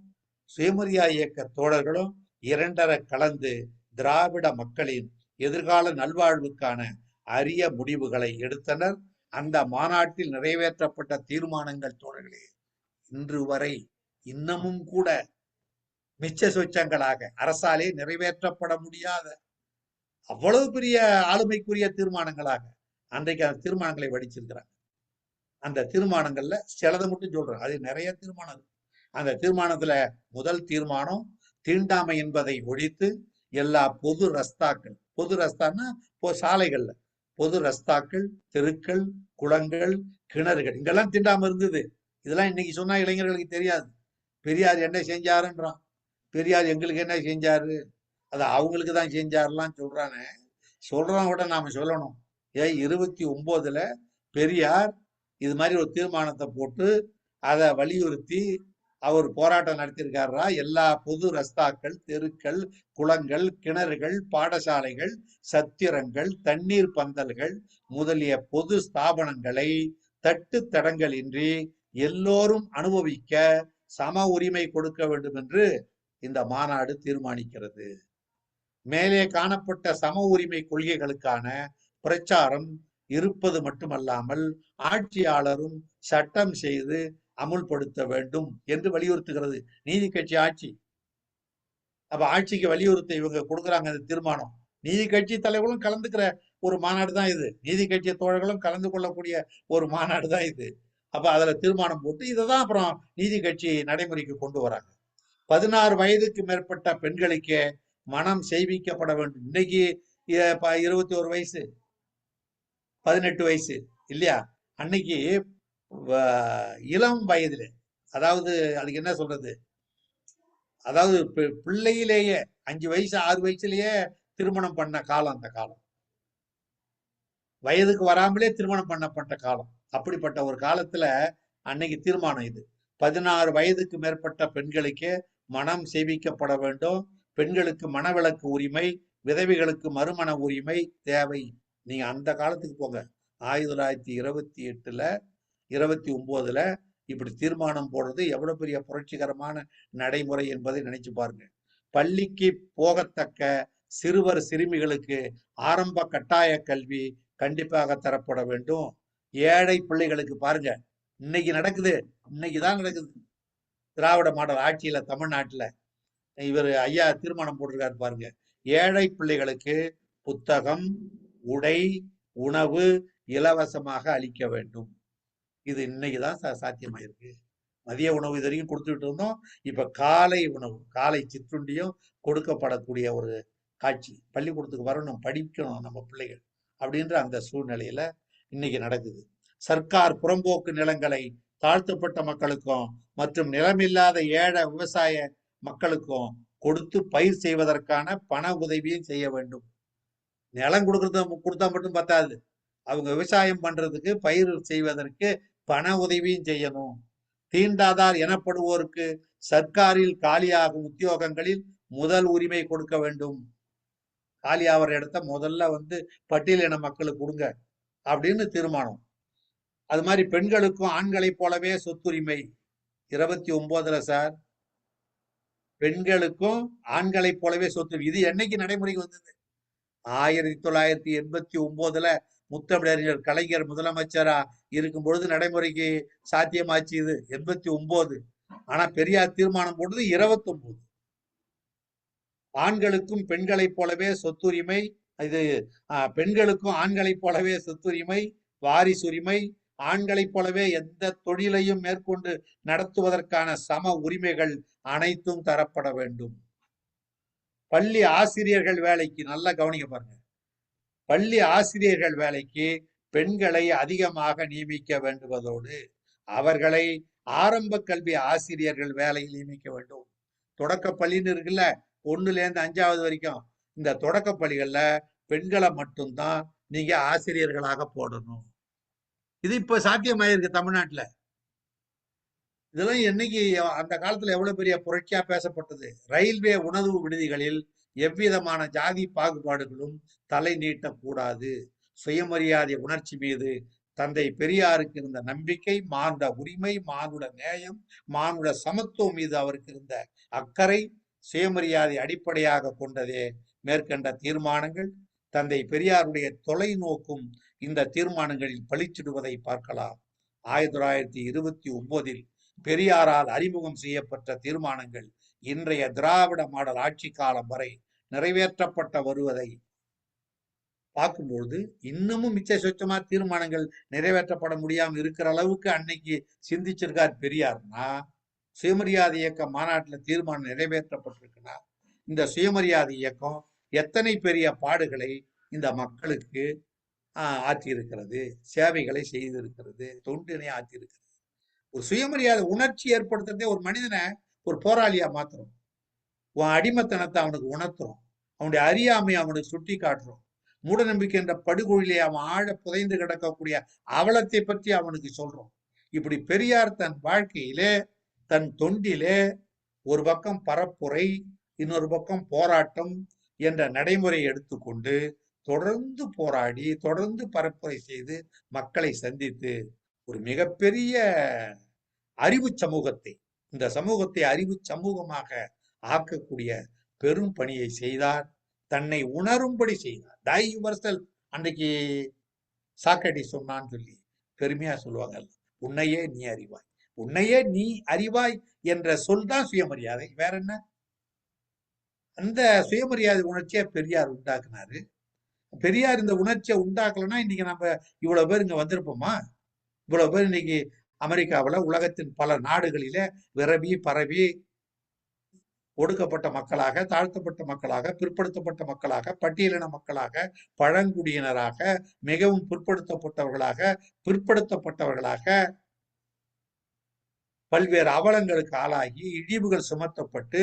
சுயமரியாதை இயக்க தோழர்களும் இரண்டரை கலந்து திராவிட மக்களின் எதிர்கால நல்வாழ்வுக்கான அரிய முடிவுகளை எடுத்தனர். அந்த மாநாட்டில் நிறைவேற்றப்பட்ட தீர்மானங்கள் தோழர்களே இன்று வரை இன்னமும் கூட மிச்ச சொச்சங்களாக அரசாலே நிறைவேற்றப்பட முடியாத அவ்வளவு பெரிய ஆளுமைக்குரிய தீர்மானங்களாக அன்றைக்கு அந்த தீர்மானங்களை வடிச்சிருக்கிறாங்க. அந்த தீர்மானங்கள்ல சிலதை மட்டும் சொல்றேன், அது நிறைய தீர்மானம். அந்த தீர்மானத்துல முதல் தீர்மானம் தீண்டாமை என்பதை ஒழித்து எல்லா பொது ரஸ்தாக்கள், பொது ரஸ்தான்னா சாலைகள்ல பொது ரஸ்தாக்கள், தெருக்கள், குளங்கள், கிணறுகள் இங்கெல்லாம் தீண்டாம இருந்தது. இதெல்லாம் இன்னைக்கு சொன்னா இளைஞர்களுக்கு தெரியாது. பெரியார் என்ன செஞ்சாருன்றான். பெரியார் எங்களுக்கு என்ன செஞ்சாரு, அது அவங்களுக்கு தான் செஞ்சாருலாம் சொல்றானே. சொல்றவங்க விட நாம சொல்லணும். 29ல் பெரியார் இது மாதிரி ஒரு தீர்மானத்தை போட்டு அதை வலியுறுத்தி அவர் போராட்டம் நடத்தியிருக்காரா? எல்லா பொது ரஸ்தாக்கள், தெருக்கள், குளங்கள், கிணறுகள், பாடசாலைகள், சத்திரங்கள், தண்ணீர் பந்தல்கள் முதலிய பொது ஸ்தாபனங்களை தட்டு தடங்களின்றி எல்லோரும் அனுபவிக்க சம உரிமை கொடுக்க வேண்டும் என்று இந்த மாநாடு தீர்மானிக்கிறது. மேலே காணப்பட்ட சம உரிமை கொள்கைகளுக்கான பிரச்சாரம் இருப்பது மட்டுமல்லாமல் ஆட்சியாளரும் சட்டம் செய்து அமுல்படுத்த வேண்டும் என்று வலியுறுத்துகிறது நீதி கட்சி ஆட்சி. அப்ப ஆட்சிக்கு வலியுறுத்த இவங்க கொடுக்குறாங்க அந்த தீர்மானம். நீதி கட்சி தலைவர்களும் கலந்துக்கிற ஒரு மாநாடு தான் இது. நீதி கட்சி தோழர்களும் கலந்து கொள்ளக்கூடிய ஒரு மாநாடு தான் இது. அப்ப அதுல தீர்மானம் போட்டு இதை தான் அப்புறம் நீதி கட்சி நடைமுறைக்கு கொண்டு வராங்க. 16 வயதுக்கு மேற்பட்ட பெண்களுக்கே மனம் செய்விக்கப்பட வேண்டும். இன்னைக்கு 21 வயசு 18 வயசு இல்லையா? அன்னைக்கு இளம் வயதுல, அதாவது அதுக்கு என்ன சொல்றது, அதாவது பிள்ளையிலேயே 5 வயசு 6 வயசுலயே திருமணம் பண்ண காலம் அந்த காலம். வயதுக்கு வராமலே திருமணம் பண்ணப்பட்ட காலம். அப்படிப்பட்ட ஒரு காலத்துல அன்னைக்கு தீர்மானம் இது. 16 வயதுக்கு மேற்பட்ட பெண்களுக்கே மனம் செய்விக்கப்பட வேண்டும். பெண்களுக்கு மனவிலக்கு உரிமை, விதவைகளுக்கு மறுமண உரிமை தேவை. நீங்க அந்த காலத்துக்கு போங்க. 1928ல 29ல இப்படி தீர்மானம் போடுறது எவ்வளவு பெரிய புரட்சிகரமான நடைமுறை என்பதை நினைச்சு பாருங்க. பள்ளிக்கு போகத்தக்க சிறுவர் சிறுமிகளுக்கு ஆரம்ப கட்டாய கல்வி கண்டிப்பாக தரப்பட வேண்டும். ஏழை பிள்ளைகளுக்கு பாருங்க, இன்னைக்கு நடக்குது, இன்னைக்குதான் நடக்குது. திராவிட மாடல் ஆட்சியில தமிழ்நாட்டுல இவர் ஐயா தீர்மானம் போட்டிருக்காரு பாருங்க. ஏழை பிள்ளைகளுக்கு புத்தகம், உடை, உணவு இலவசமாக அளிக்க வேண்டும். இது இன்னைக்குதான் சாத்தியமாயிருக்கு. மதிய உணவு இது வரைக்கும் கொடுத்துட்டு இருந்தோம். இப்ப காலை உணவு, காலை சிற்றுண்டியும் கொடுக்கப்படக்கூடிய ஒரு காட்சி. பள்ளிக்கூடத்துக்கு வரணும், படிக்கணும் நம்ம பிள்ளைகள் அப்படின்ற அந்த சூழ்நிலையில இன்னைக்கு நடக்குது. சர்க்கார் புறம்போக்கு நிலங்களை தாழ்த்தப்பட்ட மக்களுக்கும் மற்றும் நிலமில்லாத ஏழை விவசாய மக்களுக்கும் கொடுத்து பயிர் செய்வதற்கான பண உதவியும் செய்ய வேண்டும். நிலம் கொடுத்தா மட்டும் பத்தாது, அவங்க விவசாயம் பண்றதுக்கு பயிர் செய்வதற்கு பண உதவியும் செய்யணும். தீண்டாதார் எனப்படுவோருக்கு சர்க்காரில் காலியாகும் உத்தியோகங்களில் முதல் உரிமை கொடுக்க வேண்டும். காலியாகிற இடத்த முதல்ல பட்டியலின மக்களுக்கு கொடுங்க அப்படின்னு தீர்மானம். அது மாதிரி பெண்களுக்கும் ஆண்களைப் போலவே சொத்துரிமை 29ல சார், பெண்களுக்கும் ஆண்களைப் போலவே சொத்து. இது என்னைக்கு நடைமுறைக்கு வந்தது? 1989ல முத்தமிழறிஞர் கலைஞர் முதலமைச்சரா இருக்கும் பொழுது நடைமுறைக்கு சாத்தியமாச்சு இது 89. ஆனா பெரியார் தீர்மானம் போட்டது 29. ஆண்களுக்கும் பெண்களைப் போலவே சொத்துரிமை, இது பெண்களுக்கும் ஆண்களைப் போலவே சொத்துரிமை, வாரிசுரிமை, ஆண்களைப் போலவே எந்த தொழிலையும் மேற்கொண்டு நடத்துவதற்கான சம உரிமைகள் அனைத்தும் தரப்பட வேண்டும். பள்ளி ஆசிரியர்கள் வேலைக்கு நல்லா கவனிக்க பாருங்க. பள்ளி ஆசிரியர்கள் வேலைக்கு பெண்களை அதிகமாக நியமிக்க வேண்டுவதோடு அவர்களை ஆரம்ப கல்வி ஆசிரியர்கள் வேலையில் நியமிக்க வேண்டும். தொடக்க பள்ளின்னு இருக்குல்ல, 1லேருந்து 5வது வரைக்கும், இந்த தொடக்க பள்ளிகள்ல பெண்களை மட்டும்தான் நீங்க ஆசிரியர்களாக போடணும். இது இப்ப சாத்தியமாயிருக்கு தமிழ்நாட்டுல. இதெல்லாம் என்னைக்கு அந்த காலத்துல எவ்வளவு பெரிய புரட்சியா பேசப்பட்டது. ரயில்வே உணவு விடுதிகளில் எவ்விதமான ஜாதி பாகுபாடுகளும் தலை நீட்டக்கூடாது. சுயமரியாதை உணர்ச்சி மீது தந்தை பெரியாருக்கு இருந்த நம்பிக்கை, மானுட உரிமை, மானுட நேயம், மானுட சமத்துவம் மீது அவருக்கு இருந்த அக்கறை, சுயமரியாதை அடிப்படையாக கொண்டதே மேற்கண்ட தீர்மானங்கள். தந்தை பெரியாருடைய தொலைநோக்கும் இந்த தீர்மானங்களில் பளிச்சிடுவதை பார்க்கலாம். 1929ல் பெரியாரால் அறிமுகம் செய்யப்பட்ட தீர்மானங்கள் இன்றைய திராவிட மாடல் ஆட்சி காலம் வரை நிறைவேற்றப்பட்ட வருவதை பார்க்கும்பொழுது இன்னமும் மிச்ச சொச்சமா தீர்மானங்கள் நிறைவேற்றப்பட முடியாம இருக்கிற அளவுக்கு அன்னைக்கு சிந்திச்சிருக்கார் பெரியார்னா, சுயமரியாதை இயக்க மாநாட்டுல தீர்மானம் நிறைவேற்றப்பட்டிருக்குன்னா இந்த சுயமரியாதை இயக்கம் எத்தனை பெரிய பாடுகளை இந்த மக்களுக்கு ஆற்றியிருக்கிறது, சேவைகளை செய்திருக்கிறது, தொண்டினை ஆற்றியிருக்கிறது. ஒரு சுயமரியாதை உணர்ச்சி ஏற்படுத்துறதே ஒரு மனிதனை ஒரு போராளியா மாத்துறோம். உன் அடிமத்தனத்தை அவனுக்கு உணர்த்துறோம், அவனுடைய அறியாமை அவனுக்கு சுட்டி காட்டுறோம், மூட நம்பிக்கை என்ற படுகொழிலே அவன் ஆழ புதைந்து கிடக்கக்கூடிய அவலத்தை பற்றி அவனுக்கு சொல்றோம். இப்படி பெரியார் தன் வாழ்க்கையிலே தன் தொண்டிலே ஒரு பக்கம் பரப்புரை, இன்னொரு பக்கம் போராட்டம் என்ற நடைமுறையை எடுத்துக்கொண்டு தொடர்ந்து போராடி, தொடர்ந்து பரப்புரை செய்து, மக்களை சந்தித்து ஒரு மிகப்பெரிய அறிவு சமூகத்தை, இந்த சமூகத்தை அறிவு சமூகமாக ஆக்கக்கூடிய பெரும் பணியை செய்தார். தன்னை உணரும்படி செய்தார். Die yourself. அன்றைக்கு சாக்ரட்டி சொன்னான்னு சொல்லி பெருமையா சொல்லுவாங்க. உன்னையே நீ அறிவாய், உன்னையே நீ அறிவாய் என்ற சொல் தான் சுயமரியாதை. வேற என்ன? அந்த சுயமரியாதை உணர்ச்சியை பெரியார் உண்டாக்குனாரு. பெரியார் இந்த உணர்ச்சியை உண்டாக்கலன்னா இன்னைக்கு நம்ம இவ்வளவு பேர் இங்க வந்திருப்போமா? இவ்வளவு பேர் இன்னைக்கு அமெரிக்காவில், உலகத்தின் பல நாடுகளில விரவி பரவி ஒடுக்கப்பட்ட மக்களாக, தாழ்த்தப்பட்ட மக்களாக, பிற்படுத்தப்பட்ட மக்களாக, பட்டியலின மக்களாக, பழங்குடியினராக, மிகவும் பிற்படுத்தப்பட்டவர்களாக, பல்வேறு அவலங்களுக்கு ஆளாகி இழிவுகள் சுமத்தப்பட்டு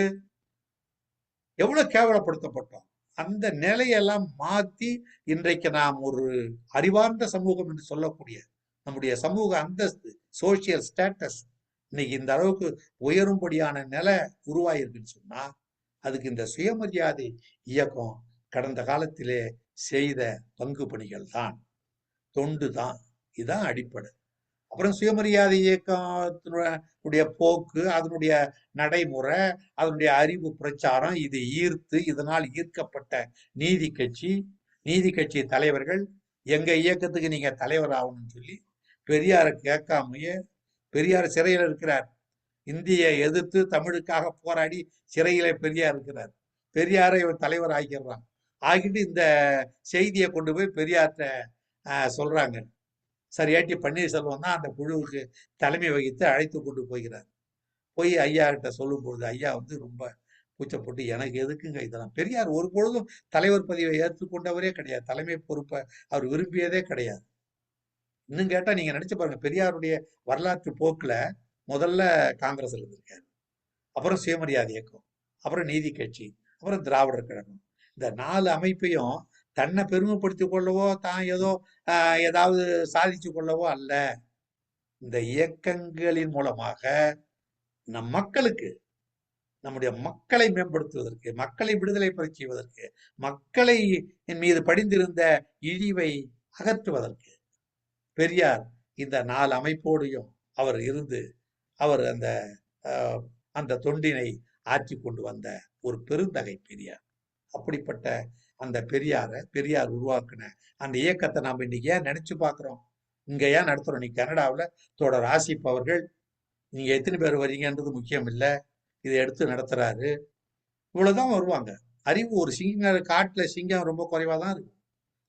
எவ்வளவு கேவலப்படுத்தப்பட்டோம். அந்த நிலையெல்லாம் மாத்தி இன்றைக்கு நாம் ஒரு அறிவார்ந்த சமூகம் என்று சொல்லக்கூடிய நம்முடைய சமூக அந்தஸ்து, சோசியல் ஸ்டேட்டஸ் இன்னைக்கு இந்த அளவுக்கு உயரும்படியான நிலை உருவாயிருக்குன்னு சொன்னா அதுக்கு இந்த சுயமரியாதை இயக்கம் கடந்த காலத்திலே செய்த பங்கு பணிகள் தான், தொண்டு தான். இதுதான் அடிப்படை. அப்புறம் சுயமரியாதை இயக்கத்தினுடைய போக்கு, அதனுடைய நடைமுறை, அதனுடைய அறிவு பிரச்சாரம், இது ஈர்த்து இதனால் ஈர்க்கப்பட்ட நீதி கட்சி தலைவர்கள் எங்க இயக்கத்துக்கு நீங்க தலைவர் ஆகணும்னு சொல்லி பெரியாரை கேட்காமையே, பெரியார் சிறையில் இருக்கிறார். இந்தியை எதிர்த்து தமிழுக்காக போராடி சிறையில பெரியார் இருக்கிறார். பெரியாரை இவர் தலைவர் ஆகிடுறான். ஆகிட்டு இந்த செய்தியை கொண்டு போய் பெரியார்கிட்ட சொல்றாங்க. சரி, ஏடி பன்னீர்செல்வம் தான் அந்த குழுவுக்கு தலைமை வகித்து அழைத்து கொண்டு போகிறார். போய் ஐயா கிட்ட சொல்லும் பொழுது ஐயா ரொம்ப கூச்சப்பட்டு, எனக்கு எதுக்குங்க இதெல்லாம்? பெரியார் ஒரு பொழுதும் தலைவர் பதிவை ஏற்றுக்கொண்டவரே கிடையாது. தலைமை பொறுப்பை அவர் விரும்பியதே கிடையாது. இன்னும் கேட்டா நீங்க நினைச்சு பாருங்க, பெரியாருடைய வரலாற்று போக்குல முதல்ல காங்கிரஸ் இருந்திருக்காரு, அப்புறம் சுயமரியாதை இயக்கம், அப்புறம் நீதி கட்சி, அப்புறம் திராவிடர் கழகம். இந்த 4 அமைப்பையும் தன்னை பெருமைப்படுத்திக் கொள்ளவோ, தான் ஏதாவது சாதிச்சு கொள்ளவோ அல்ல. இந்த இயக்கங்களின் மூலமாக நம் மக்களுக்கு, நம்முடைய மக்களை மேம்படுத்துவதற்கு, மக்களை விடுதலை பெற செய்வதற்கு, மக்களை மீது படிந்திருந்த இழிவை அகற்றுவதற்கு பெரியார் இந்த 4 அமைப்போடையும் அவர் இருந்து அவர் அந்த தொண்டினை ஆற்றி கொண்டு வந்த ஒரு பெருந்தகை பெரியார். அப்படிப்பட்ட அந்த பெரியார் உருவாக்குன அந்த இயக்கத்தை நாம இன்னைக்கு ஏன் நினைச்சு பார்க்கிறோம்? இங்க ஏன் நடத்துறோம்? நீ கனடாவில் தோழர் ஆசிப் அவர்கள், நீங்க எத்தனை பேர் வரீங்கன்றது முக்கியம் இல்லை, இதை எடுத்து நடத்துறாரு. இவ்வளவுதான் வருவாங்க. அறிவு ஒரு காட்டுல சிங்கம் ரொம்ப குறைவா தான் இருக்கும்,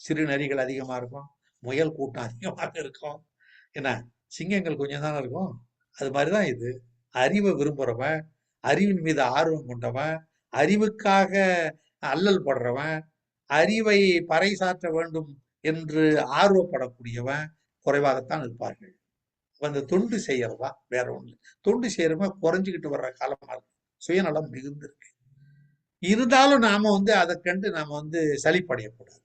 சிறு நரிகள் அதிகமா இருக்கும், முயல் கூட்டம் அதிகமாக இருக்கும். என்ன, சிங்கங்கள் கொஞ்சம் தானே இருக்கும். அது மாதிரிதான் இது. அறிவை விரும்புறவன், அறிவின் மீது ஆர்வம் கொண்டவன், அறிவுக்காக அல்லல் படுறவன், அறிவை பறைசாற்ற வேண்டும் என்று ஆர்வப்படக்கூடியவன் குறைவாகத்தான் இருப்பார்கள். அந்த தொண்டு செய்யறதா வேற ஒண்ணு. தொண்டு செய்யறவன் குறைஞ்சுக்கிட்டு வர்ற காலமா இருக்கு. சுயநலம் மிகுந்திருக்கு. இருந்தாலும் நாம அதை கண்டு நாம சலிப்படையக்கூடாது.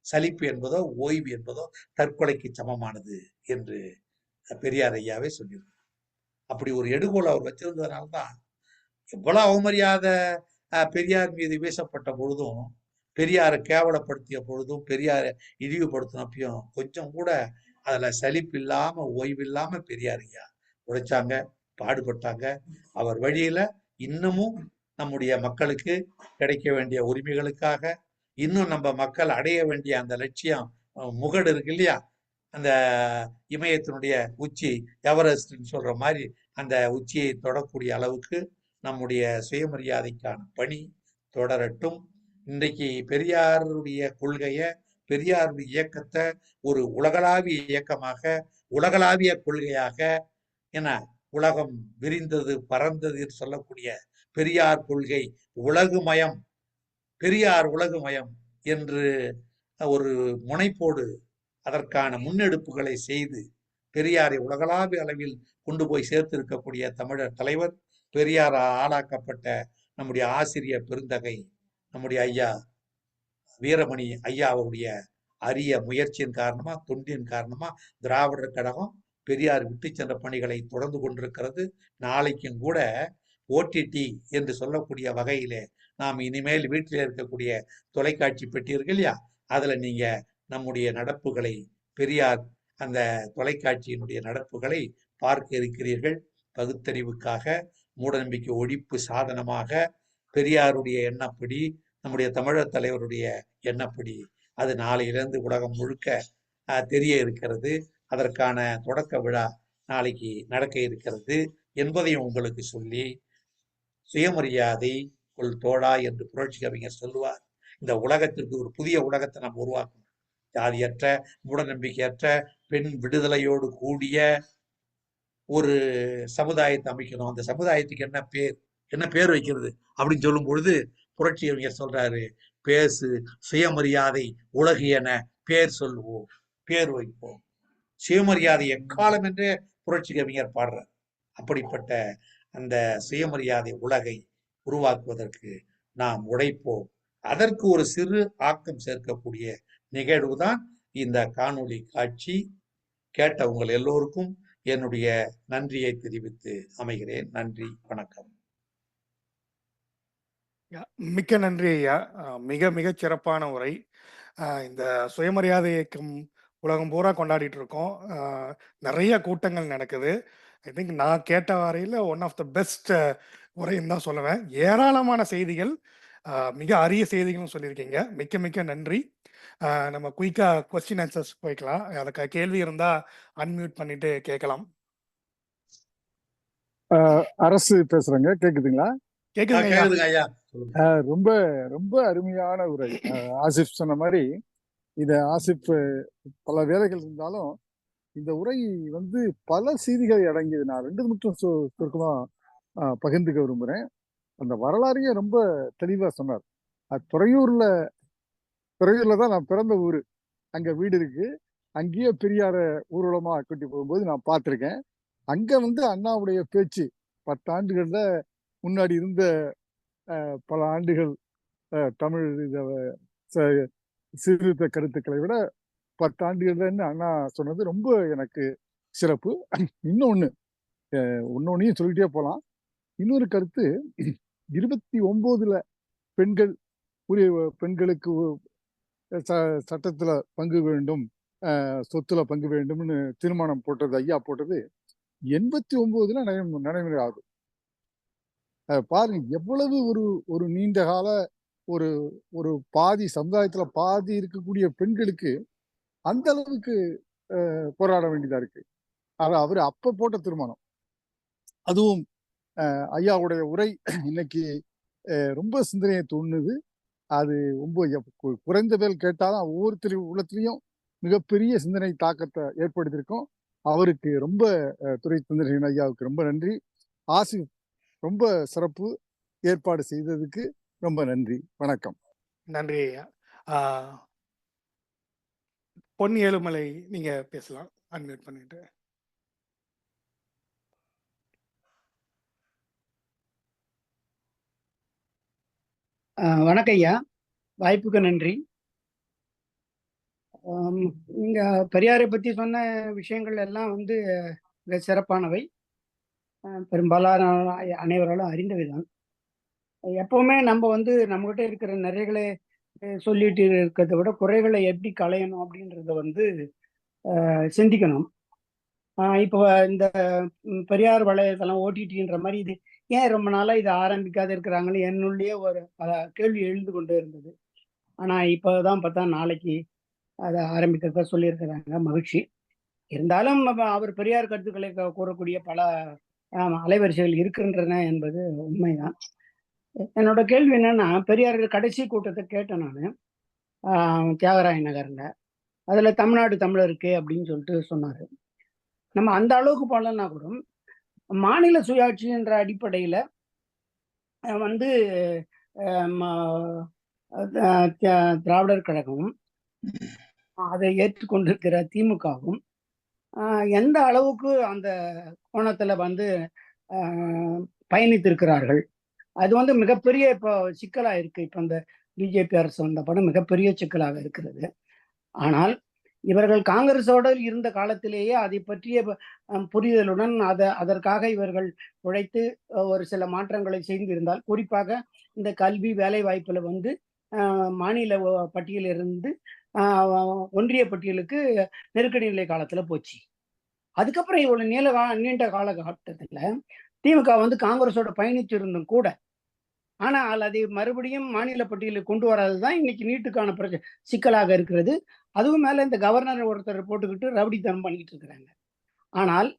சலிப்பு என்பதோ ஓய்வு என்பதோ தற்கொலைக்கு சமமானது என்று பெரியார் ஐயாவே சொல்லியிருக்கார். அப்படி ஒரு எடுகோல் அவர் வச்சிருந்ததுனால்தான் எவ்வளவு அவமரியாதை பெரியார் மீது வீசப்பட்ட பொழுதும், பெரியாரை கேவலப்படுத்திய பொழுதும், பெரியாரை இழிவுபடுத்தினப்பையும் கொஞ்சம் கூட அதுல சலிப்பு இல்லாம, ஓய்வு இல்லாம பெரியார் ஐயா உழைச்சாங்க, பாடுபட்டாங்க. அவர் வழியில இன்னமும் நம்முடைய மக்களுக்கு கிடைக்க வேண்டிய உரிமைகளுக்காக, இன்னும் நம்ம மக்கள் அடைய வேண்டிய அந்த லட்சியம், முகடு இருக்கு இல்லையா, அந்த இமயத்தினுடைய உச்சி, எவரெஸ்ட் சொல்ற மாதிரி அந்த உச்சியை தொடக்கூடிய அளவுக்கு நம்முடைய சுயமரியாதைக்கான பணி தொடரட்டும். இன்றைக்கு பெரியாருடைய கொள்கையை, பெரியாருடைய இயக்கத்தை ஒரு உலகளாவிய இயக்கமாக, உலகளாவிய கொள்கையாக, என உலகம் விரிந்தது பறந்தது என்று சொல்லக்கூடிய பெரியார் கொள்கை உலகுமயம், பெரியார் உலகுமயம் என்று ஒரு முனைப்போடு அதற்கான முன்னெடுப்புகளை செய்து பெரியாரை உலகளாவிய அளவில் கொண்டு போய் சேர்த்திருக்கக்கூடிய தமிழர் தலைவர், பெரியார் ஆளாக்கப்பட்ட நம்முடைய ஆசிரியர் பெருந்தகை நம்முடைய ஐயா வீரமணி ஐயா அவருடைய அரிய முயற்சியின் காரணமா, தொண்டின் காரணமா திராவிடர் கழகம் பெரியார் விட்டு சென்ற பணிகளை தொடர்ந்து கொண்டிருக்கிறது. நாளைக்கும் கூட ஓடிடி என்று சொல்லக்கூடிய வகையிலே நாம் இனிமேல் வீட்டில் இருக்கக்கூடிய தொலைக்காட்சி பெட்டி இருக்கு இல்லையா, அதுல நீங்க நம்முடைய நடப்புகளை, பெரியார் அந்த தொலைக்காட்சியினுடைய நடப்புகளை பார்க்க இருக்கிறீர்கள். பகுத்தறிவுக்காக, மூடநம்பிக்கை ஒழிப்பு சாதனமாக பெரியாருடைய எண்ணப்படி, நம்முடைய தமிழர் தலைவருடைய எண்ணப்படி அது நாளையிலிருந்து உலகம் முழுக்க தெரிய இருக்கிறது. அதற்கான தொடக்க விழா நாளைக்கு நடக்க இருக்கிறது என்பதையும் உங்களுக்கு சொல்லி, சுயமரியாதை கொள் தோழா என்று புரட்சி கவிஞர் சொல்லுவார். இந்த உலகத்திற்கு ஒரு புதிய உலகத்தை நாம் உருவாக்கணும். ஜாதியற்ற, மூடநம்பிக்கையற்ற, பெண் விடுதலையோடு கூடிய ஒரு சமுதாயத்தை அமைக்கணும். அந்த சமுதாயத்துக்கு என்ன பேர் வைக்கிறது அப்படின்னு சொல்லும் பொழுது புரட்சி கவிஞர் சொல்றாரு, பேசு சுயமரியாதை உலகு என பேர் சொல்லுவோம், பேர் வைப்போம். சுயமரியாதை எக்காலம் என்றே புரட்சி கவிஞர் பாடுறார். அப்படிப்பட்ட அந்த சுயமரியாதை உலகை உருவாக்குவதற்கு நாம் உழைப்போம். அதற்கு ஒரு சிறு ஆக்கம் சேர்க்கக்கூடிய நிகழ்வுதான் இந்த காணொளி காட்சி. கேட்ட உங்கள் எல்லோருக்கும் என்னுடைய நன்றியை தெரிவித்து அமைகிறேன். நன்றி, வணக்கம். மிக்க நன்றி ஐயா. மிக மிக சிறப்பான உரை. இந்த சுயமரியாதை இயக்கம் உலகம் பூரா கொண்டாடிட்டு இருக்கோம். நிறைய கூட்டங்கள் நடக்குது. ஐ திங்க் நான் கேட்ட வரையில் ஒன் ஆஃப் த பெஸ்ட் உரைன்னு தான் சொல்லுவேன். ஏராளமான செய்திகள், மிக அரிய செய்திகளும் சொல்லியிருக்கீங்க. மிக்க மிக்க நன்றி. நம்ம குயிக்கா கொஸ்டின் ஆன்சர்ஸ் போய்க்கலாம். அதுக்கு கேள்வி இருந்தா அன்மியூட் பண்ணிட்டு கேட்கலாம். அரசு பேசுறேங்க, கேக்குதுங்களா? கேக்குதுங்க ஐயா. ரொம்ப ரொம்ப அருமையான உரை. ஆசிப் சொன்ன மாதிரி இத ஆசிப் பல வேலைகள் இருந்தாலும் இந்த உரை வந்து பல செய்திகள் அடங்கியது. நான் ரெண்டு மட்டும் சுருக்கமா பகிர்ந்துக்க விரும்புறேன். அந்த வரலாறையே ரொம்ப தெளிவா சொன்னார். துறையூர்ல தான் நான் பிறந்த ஊரு. அங்க வீடு இருக்கு. அங்கேயே பெரியார ஊர்வலமா கூட்டி போகும்போது நான் பார்த்திருக்கேன். அங்க வந்து அண்ணாவுடைய பேச்சு 10 ஆண்டுகள்ல முன்னாடி இருந்த பல ஆண்டுகள் தமிழ் சீர்திருத்த கருத்துக்களை விட 10 ஆண்டுகள்ல அண்ணா சொன்னது ரொம்ப எனக்கு சிறப்பு. இன்னொன்னையும் சொல்லிட்டே போலாம். இன்னொரு கருத்து, 29ல பெண்களுக்கு சட்டத்துல பங்கு வேண்டும், சொத்துல பங்கு வேண்டும்னு தீர்மானம் போட்டது, ஐயா போட்டது 89ல நடைமுறை ஆகும். பாருங்க எவ்வளவு ஒரு நீண்ட கால ஒரு பாதி சமுதாயத்துல பாதி இருக்கக்கூடிய பெண்களுக்கு அந்த அளவுக்கு போராட வேண்டியதா இருக்கு. அவர் அப்ப போட்ட தீர்மானம். அதுவும் ஐயாவுடைய உரை இன்னைக்கு ரொம்ப சிந்தனையை தூண்டுது. அது ரொம்ப குறைந்த பேர் கேட்டாலும் ஒவ்வொருத்தரும் உள்ளத்திலையும் மிகப்பெரிய சிந்தனை தாக்கத்தை ஏற்படுத்தியிருக்கோம். அவருக்கு ரொம்ப துறை தந்திரன் ஐயாவுக்கு ரொம்ப நன்றி. ஆசிப் ரொம்ப சிறப்பு, ஏற்பாடு செய்ததுக்கு ரொம்ப நன்றி. வணக்கம். நன்றி ஐயா. பொன் ஏழுமலை, நீங்க பேசலாம், அன்மியூட் பண்ணிட்டு. வணக்கம் ஐயா, வாய்ப்புக்கு நன்றி. நீங்க பெரியாரை பத்தி சொன்ன விஷயங்கள் எல்லாம் வந்து மிக சிறப்பானவை, பெரும்பாலான அனைவராலும் அறிந்தவைதான். எப்பவுமே நம்ம வந்து நம்மகிட்ட இருக்கிற நிறைகளை சொல்லிட்டு இருக்கிறத விட குறைகளை எப்படி களையணும் அப்படின்றத வந்து சிந்திக்கணும். இப்போ இந்த பெரியார் வளையத்தெல்லாம் ஓடிடின்ற மாதிரி இது ஏன் ரொம்ப நாளா இதை ஆரம்பிக்காத இருக்கிறாங்கன்னு என்னுள்ளேயே ஒரு கேள்வி எழுந்து கொண்டே இருந்தது. ஆனா இப்போதான் பார்த்தா நாளைக்கு அதை ஆரம்பிக்கிறதா சொல்லியிருக்கிறாங்க, மகிழ்ச்சி. இருந்தாலும் அவர் பெரியார் கருத்துக்களை கூறக்கூடிய பல அலைவரிசைகள் இருக்கின்றன என்பது உண்மைதான். என்னோட கேள்வி என்னன்னா, பெரியார் கடைசி கூட்டத்தை கேட்டேன் நான் தியாகராய நகர்ல. அதுல தமிழ்நாடு தமிழருக்கு அப்படின்னு சொல்லிட்டு சொன்னாரு. நம்ம அந்த அளவுக்கு போலன்னா கூட மாநில சுயாட்சி என்ற அடிப்படையில வந்து திராவிடர் கழகமும் அதை ஏற்றுக்கொண்டிருக்கிற திமுகவும் எந்த அளவுக்கு அந்த கோணத்துல வந்து பயணித்திருக்கிறார்கள், அது வந்து மிகப்பெரிய இப்போ சிக்கலா இருக்கு. இப்போ இந்த பிஜேபி அரசு வந்த படம் மிகப்பெரிய சிக்கலாக இருக்கிறது. ஆனால் இவர்கள் காங்கிரஸோடு இருந்த காலத்திலேயே அதை பற்றிய புரிதலுடன் அதற்காக இவர்கள் உழைத்து ஒரு சில மாற்றங்களை செய்திருந்தால், குறிப்பாக இந்த கல்வி வேலை வாய்ப்புல வந்து மாநில பட்டியலிருந்து ஒன்றிய பட்டியலுக்கு நெருக்கடி நிலை காலத்துல போச்சு. அதுக்கப்புறம் இவ்வளவு நீண்ட காலகட்டத்துல திமுக வந்து காங்கிரஸோட பயணிச்சிருந்தும் கூட, ஆனால் அதை மறுபடியும் மாநில பட்டியலுக்கு கொண்டு வராதுதான் இன்னைக்கு நீட்டுக்கான சிக்கலாக இருக்கிறது. அதுவும் மேல இந்த கவர்னர் ஒருத்தர் போட்டுக்கிட்டு ரவுடித்தனம் பண்ணிக்கிட்டு இருக்கிறாங்க. ஆனால்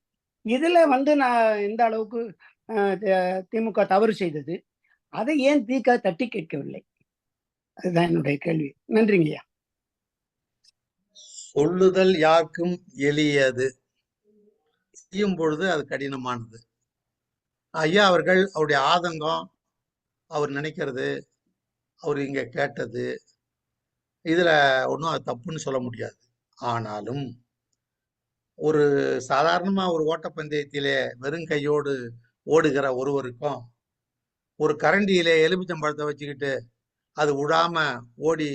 இதுல வந்து நான் எந்த அளவுக்கு திமுக தவறு செய்தது, அதை ஏன் திக தட்டி கேட்கவில்லை? அதுதான் என்னுடைய கேள்வி. நன்றிங்கய்யா. சொல்லுதல் யாருக்கும் எளியது, செய்யும் பொழுது அது கடினமானது. ஐயா அவர்கள் அவருடைய ஆதங்கம், அவர் நினைக்கிறது, அவர் இங்க கேட்டது, இதுல ஒன்றும் அது தப்புன்னு சொல்ல முடியாது. ஆனாலும் ஒரு சாதாரணமா ஒரு ஓட்டப்பந்தயத்திலே வெறும் கையோடு ஓடுகிற ஒருவருக்கும், ஒரு கரண்டியிலே எலுமிச்சம்பழத்தை வச்சுக்கிட்டு அது விடாம ஓடி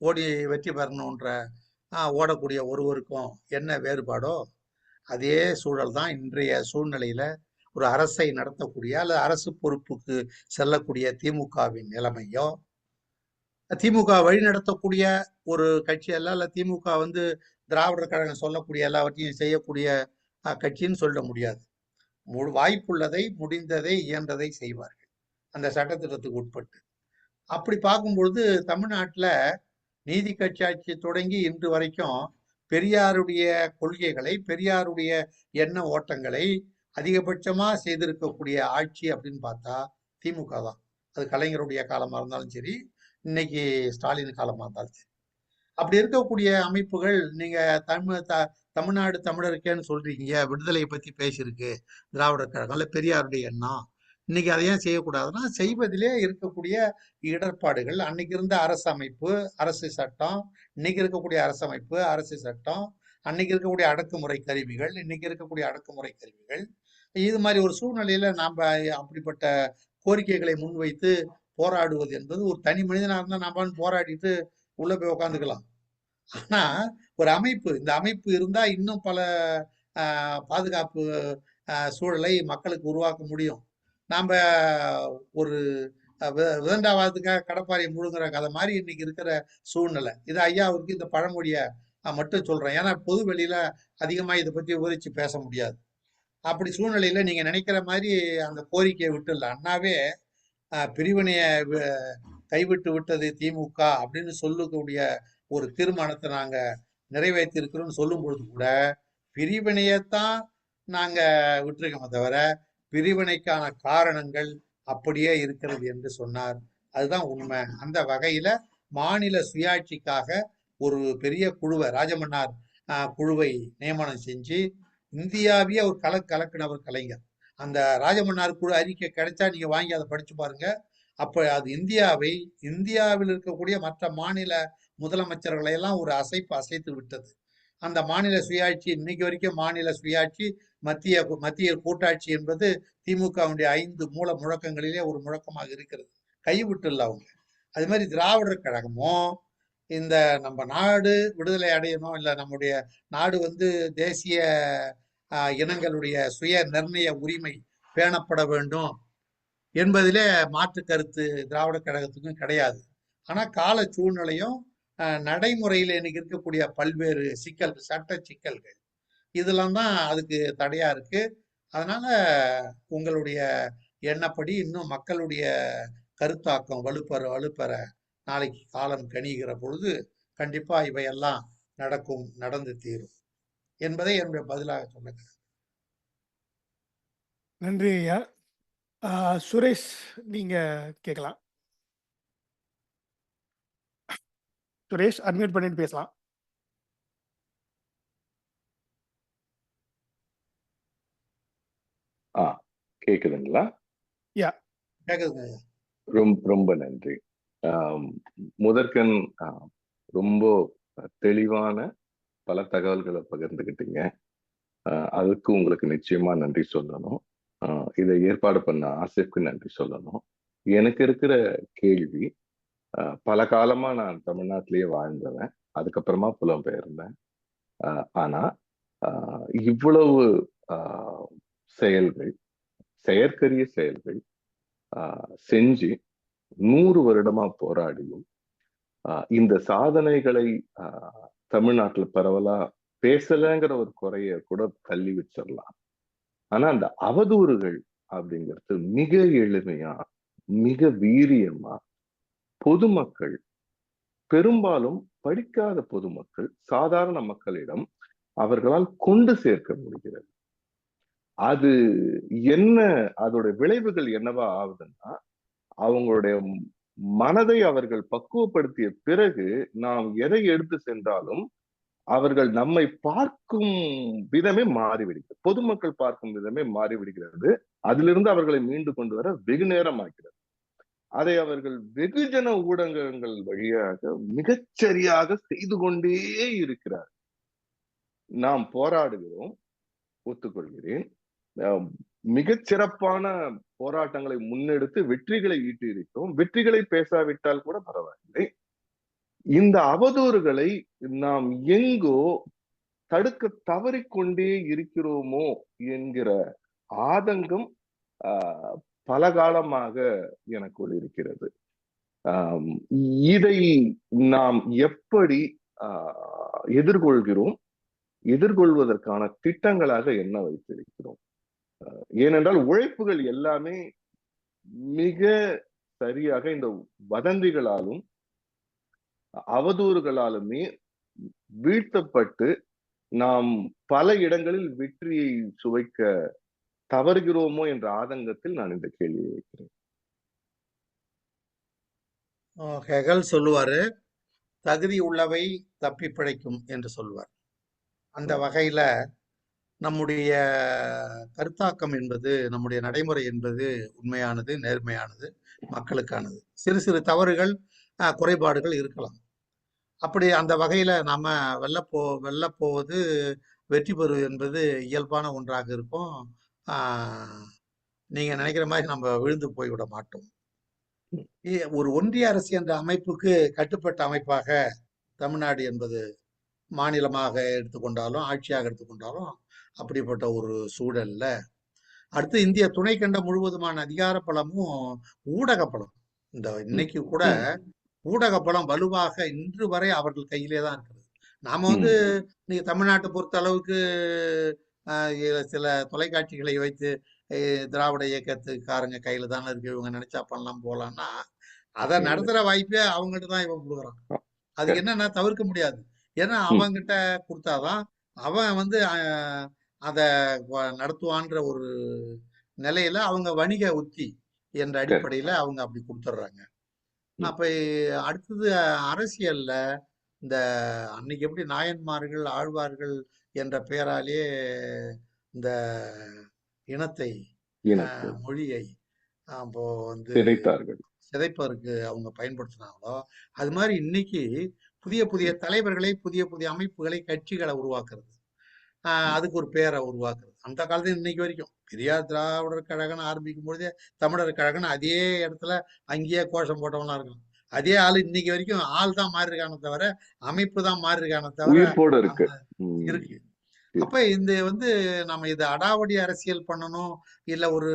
ஓடி வெற்றி பெறணுன்ற ஓடக்கூடிய ஒருவருக்கும் என்ன வேறுபாடோ, அதே சூழல் தான் இன்றைய சூழ்நிலையில ஒரு அரசை நடத்தக்கூடிய அல்லது அரசு பொறுப்புக்கு செல்லக்கூடிய திமுகவின் நிலைமையோ, திமுக வழி நடத்தக்கூடிய ஒரு கட்சி அல்ல திமுக வந்து திராவிடர் கழகம் சொல்லக்கூடிய எல்லாவற்றையும் செய்யக்கூடிய கட்சின்னு சொல்ல முடியாது. வாய்ப்புள்ளதை, முடிந்ததை, இயன்றதை செய்வார்கள் அந்த சட்டத்திட்டத்துக்கு உட்பட்டு. அப்படி பார்க்கும்பொழுது தமிழ்நாட்டில் நீதி கட்சி ஆட்சி தொடங்கி இன்று வரைக்கும் பெரியாருடைய கொள்கைகளை, பெரியாருடைய எண்ண ஓட்டங்களை அதிகபட்சமா செய்திருக்கக்கூடிய ஆட்சி அப்படின்னு பார்த்தா திமுக தான். அது கலைஞருடைய காலமா இருந்தாலும் சரி, இன்னைக்கு ஸ்டாலின் காலமா இருந்தாலும் சரி. அப்படி இருக்கக்கூடிய அமைப்புகள், நீங்க தமிழ்நாடு தமிழருக்கேன்னு சொல்றீங்க, விடுதலையை பத்தி பேசியிருக்கு திராவிடர் கழகம், இல்ல பெரியாருடைய எண்ணம், இன்னைக்கு அதை ஏன் செய்யக்கூடாதுன்னா, செய்வதிலே இருக்கக்கூடிய இடர்பாடுகள், அன்னைக்கு இருந்த அரசு அமைப்பு, அரசு சட்டம், இன்னைக்கு இருக்கக்கூடிய அரசமைப்பு, அரசு சட்டம், அன்னைக்கு இருக்கக்கூடிய அடக்குமுறை கருவிகள், இன்னைக்கு இருக்கக்கூடிய அடக்குமுறை கருவிகள், இது மாதிரி ஒரு சூழ்நிலையில நாம அப்படிப்பட்ட கோரிக்கைகளை முன்வைத்து போராடுவது என்பது, ஒரு தனி மனிதனா இருந்தா நாம போராடிட்டு உள்ள போய் உக்காந்துக்கலாம். ஆனா ஒரு அமைப்பு, இந்த அமைப்பு இருந்தா இன்னும் பல பாதுகாப்பு சூழலை மக்களுக்கு உருவாக்க முடியும். நாம ஒரு விதண்டாவாதத்துக்காக கடப்பாறை முழுங்குற கதை மாதிரி இன்னைக்கு இருக்கிற சூழ்நிலை இது. ஐயாவுக்கு இந்த பழமொழிய மட்டும் சொல்றேன், ஏன்னா பொது வெளியில அதிகமா இதை பத்தி விவரிச்சு பேச முடியாது. அப்படி சூழ்நிலையில நீங்க நினைக்கிற மாதிரி அந்த கோரிக்கையை விட்டுல, அண்ணாவே பிரிவினைய கைவிட்டு விட்டது திமுக அப்படின்னு சொல்லக்கூடிய ஒரு தீர்மானத்தை நாங்க நிறைவேற்றி இருக்கிறோம்னு சொல்லும் பொழுது கூட, பிரிவினையத்தான் நாங்க விட்டுருக்கோமே தவிர பிரிவினைக்கான காரணங்கள் அப்படியே இருக்கிறது என்று சொன்னார். அதுதான் உண்மை. அந்த வகையில மாநில சுயாட்சிக்காக ஒரு பெரிய குழுவை, ராஜமன்னார் குழுவை நியமனம் செஞ்சு இந்தியாவிய ஒரு கலக்குனவர் கலைஞர். அந்த ராஜமன்னார் குழு அறிக்கை கிடைச்சா நீங்க வாங்கி அதை படிச்சு பாருங்க. அப்ப அது இந்தியாவில் இருக்கக்கூடிய மற்ற மாநில முதலமைச்சர்களை எல்லாம் ஒரு அசைத்து விட்டது. அந்த மாநில சுயாட்சி, இன்னைக்கு வரைக்கும் மாநில சுயாட்சி, மத்திய கூட்டாட்சி என்பது திமுகவுடைய 5 மூல முழக்கங்களிலே ஒரு முழக்கமாக இருக்கிறது. கைவிட்டுல அவங்க. அது மாதிரி திராவிடர் கழகமும் இந்த நம்ம நாடு விடுதலை அடையணும், இல்ல நம்முடைய நாடு வந்து தேசிய இனங்களுடைய சுய நிர்ணய உரிமை பேணப்பட வேண்டும் என்பதிலே மாற்று கருத்து திராவிட கழகத்துக்கும் கிடையாது. ஆனா கால சூழ்நிலையும் நடைமுறையில் இன்னைக்கு இருக்கக்கூடிய பல்வேறு சட்ட சிக்கல்கள் இதெல்லாம் தான் அதுக்கு தடையா இருக்கு. அதனால உங்களுடைய எண்ணப்படி இன்னும் மக்களுடைய கருத்தாக்கம் வலுப்பெற நாளைக்கு காலம் கணிகிற பொழுது கண்டிப்பா இவையெல்லாம் நடந்து தீரும் என்பதை என்னுடைய பதிலாக சொல்லுங்க. நன்றி ஐயா. சுரேஷ், நீங்க கேட்கலாம். சுரேஷ், அட்மிட் பண்ணிட்டு பேசலாம். கேக்குதுங்களா? யா, கேக்குதுங்க. ரொம்ப நன்றி. முதற்கண் ரொம்ப தெளிவான பல தகவல்களை பகிர்ந்துக்கிட்டீங்க. அதுக்கு உங்களுக்கு நிச்சயமா நன்றி சொல்லணும். இதை ஏற்பாடு பண்ண ஆசிஃப்க்கு நன்றி சொல்லணும். எனக்கு இருக்கிற கேள்வி, பல காலமா நான் தமிழ்நாட்டிலேயே வாழ்ந்தவன், அதுக்கப்புறமா புலம்பெயர்ந்தேன். ஆனா இவ்வளவு ஆஹ், செயல்கள், செயற்கரிய செயல்கள் செஞ்சு 100 வருடமா போராடியும் இந்த சாதனைகளை தமிழ்நாட்டுல பரவலா பேசலைங்கிற ஒரு குறைய கூட தள்ளி வச்சிடலாம். ஆனா அந்த அவதூறுகள் அப்படிங்கிறது மிக எளிமையா, மிக வீரியமா பொதுமக்கள், பெரும்பாலும் படிக்காத பொதுமக்கள், சாதாரண மக்களிடம் அவர்களால் கொண்டு சேர்க்க முடிகிறது. அது என்ன, அதோட விளைவுகள் என்னவா ஆகுதுன்னா, அவங்களுடைய மனதை அவர்கள் பக்குவப்படுத்திய பிறகு நாம் எதை எடுத்து சென்றாலும் அவர்கள் நம்மை பார்க்கும் விதமே மாறிவிடுகிறது. பொதுமக்கள் பார்க்கும் விதமே மாறிவிடுகிறது. அதிலிருந்து அவர்களை மீண்டு கொண்டு வர வெகு நேரம் ஆகிறது. அதை அவர்கள் வெகுஜன ஊடகங்கள் வழியாக மிகச்சரியாக செய்து கொண்டே இருக்கிறார். நாம் போராடுகிறோம், ஒத்துக்கொள்கிறேன். மிகச் சிறப்பான போராட்டங்களை முன்னெடுத்து வெற்றிகளை ஈட்டியிருக்கிறோம். வெற்றிகளை பேசாவிட்டால் கூட பரவாயில்லை. இந்த அவதூறுகளை நாம் எங்கோ தடுக்க தவறிக்கொண்டே இருக்கிறோமோ என்கிற ஆதங்கம் பல காலமாக எனக்குள் இருக்கிறது. இதை நாம் எப்படி எதிர்கொள்கிறோம், எதிர்கொள்வதற்கான திட்டங்களாக என்ன வைத்திருக்கிறோம்? ஏனென்றால் உழைப்புகள் எல்லாமே மிக சரியாக இந்த வதந்திகளாலும் அவதூறுகளாலுமே வீழ்த்தப்பட்டு நாம் பல இடங்களில் வெற்றியை சுவைக்க தவறுகிறோமோ என்ற ஆதங்கத்தில் நான் இந்த கேள்வியை வைக்கிறேன். ஹெகல் சொல்லுவாரு, தகுதி உள்ளவை தப்பி பிழைக்கும் என்று சொல்லுவார். அந்த வகையில நம்முடைய கருத்தாக்கம் என்பது, நம்முடைய நடைமுறை என்பது உண்மையானது, நேர்மையானது, மக்களுக்கானது. சிறு சிறு தவறுகள், குறைபாடுகள் இருக்கலாம். அப்படி அந்த வகையில நாம வெல்ல போவது, வெற்றி பெறுவது என்பது இயல்பான ஒன்றாக இருக்கும். நீங்க நினைக்கிற மாதிரி நம்ம விழுந்து போய்விட மாட்டோம். ஒரு ஒன்றிய அரசு என்ற அமைப்புக்கு கட்டுப்பட்ட அமைப்பாக தமிழ்நாடு என்பது மாநிலமாக எடுத்துக்கொண்டாலும், ஆட்சியாக எடுத்துக்கொண்டாலும், அப்படிப்பட்ட ஒரு சூழல்ல அடுத்து இந்திய துணைக்கண்டம் முழுவதுமான அதிகார பலமும் ஊடக பலம். இந்த இன்னைக்கு கூட ஊடக பலம் வலுவாக இன்று வரை அவர்கள் கையிலே தான் இருக்கிறது. நாம நீங்க தமிழ்நாட்டை பொறுத்த அளவுக்கு சில தொலைக்காட்சிகளை வைத்து திராவிட இயக்கத்துக்காரங்க கையில தானே இருக்கு, இவங்க நினைச்சா பண்ணலாம் போலாம்னா அதை நடத்துற வாய்ப்பே அவங்ககிட்ட தான் இவன் கொடுக்குறான். அதுக்கு என்னன்னா தவிர்க்க முடியாது. ஏன்னா அவங்கிட்ட கொடுத்தாதான் அவன் அத நடத்துவான்ற ஒரு நிலையில அவங்க வணிக உத்தி என்ற அடிப்படையில அவங்க அப்படி கொடுத்துட்றாங்க. அப்ப அடுத்தது அரசியல்ல இந்த அன்னைக்கு எப்படி நாயன்மார்கள், ஆழ்வார்கள் என்ற பெயராலே இந்த இனத்தை, மொழியை அப்போ சிதைப்பதற்கு அவங்க பயன்படுத்தினாங்களோ, அது மாதிரி இன்னைக்கு புதிய புதிய தலைவர்களை, புதிய புதிய அமைப்புகளை, கட்சிகளை உருவாக்குறது, அதுக்கு ஒரு பேரை உருவாக்குறது. அந்த காலத்துல இன்னைக்கு வரைக்கும் பெரியார் திராவிடர் கழகம் ஆரம்பிக்கும் பொழுதே தமிழர் கழகம் அதே இடத்துல அங்கேயே கோஷம் போட்டவங்களாம் இருக்கும். அதே ஆளு இன்னைக்கு வரைக்கும் ஆள் தான் மாறி இருக்கானே தவிர அமைப்பு தான் மாறி இருக்கானே தவிர இருக்கு. அப்ப இந்த நம்ம இதை அடாவடி அரசியல் பண்ணணும், இல்ல ஒரு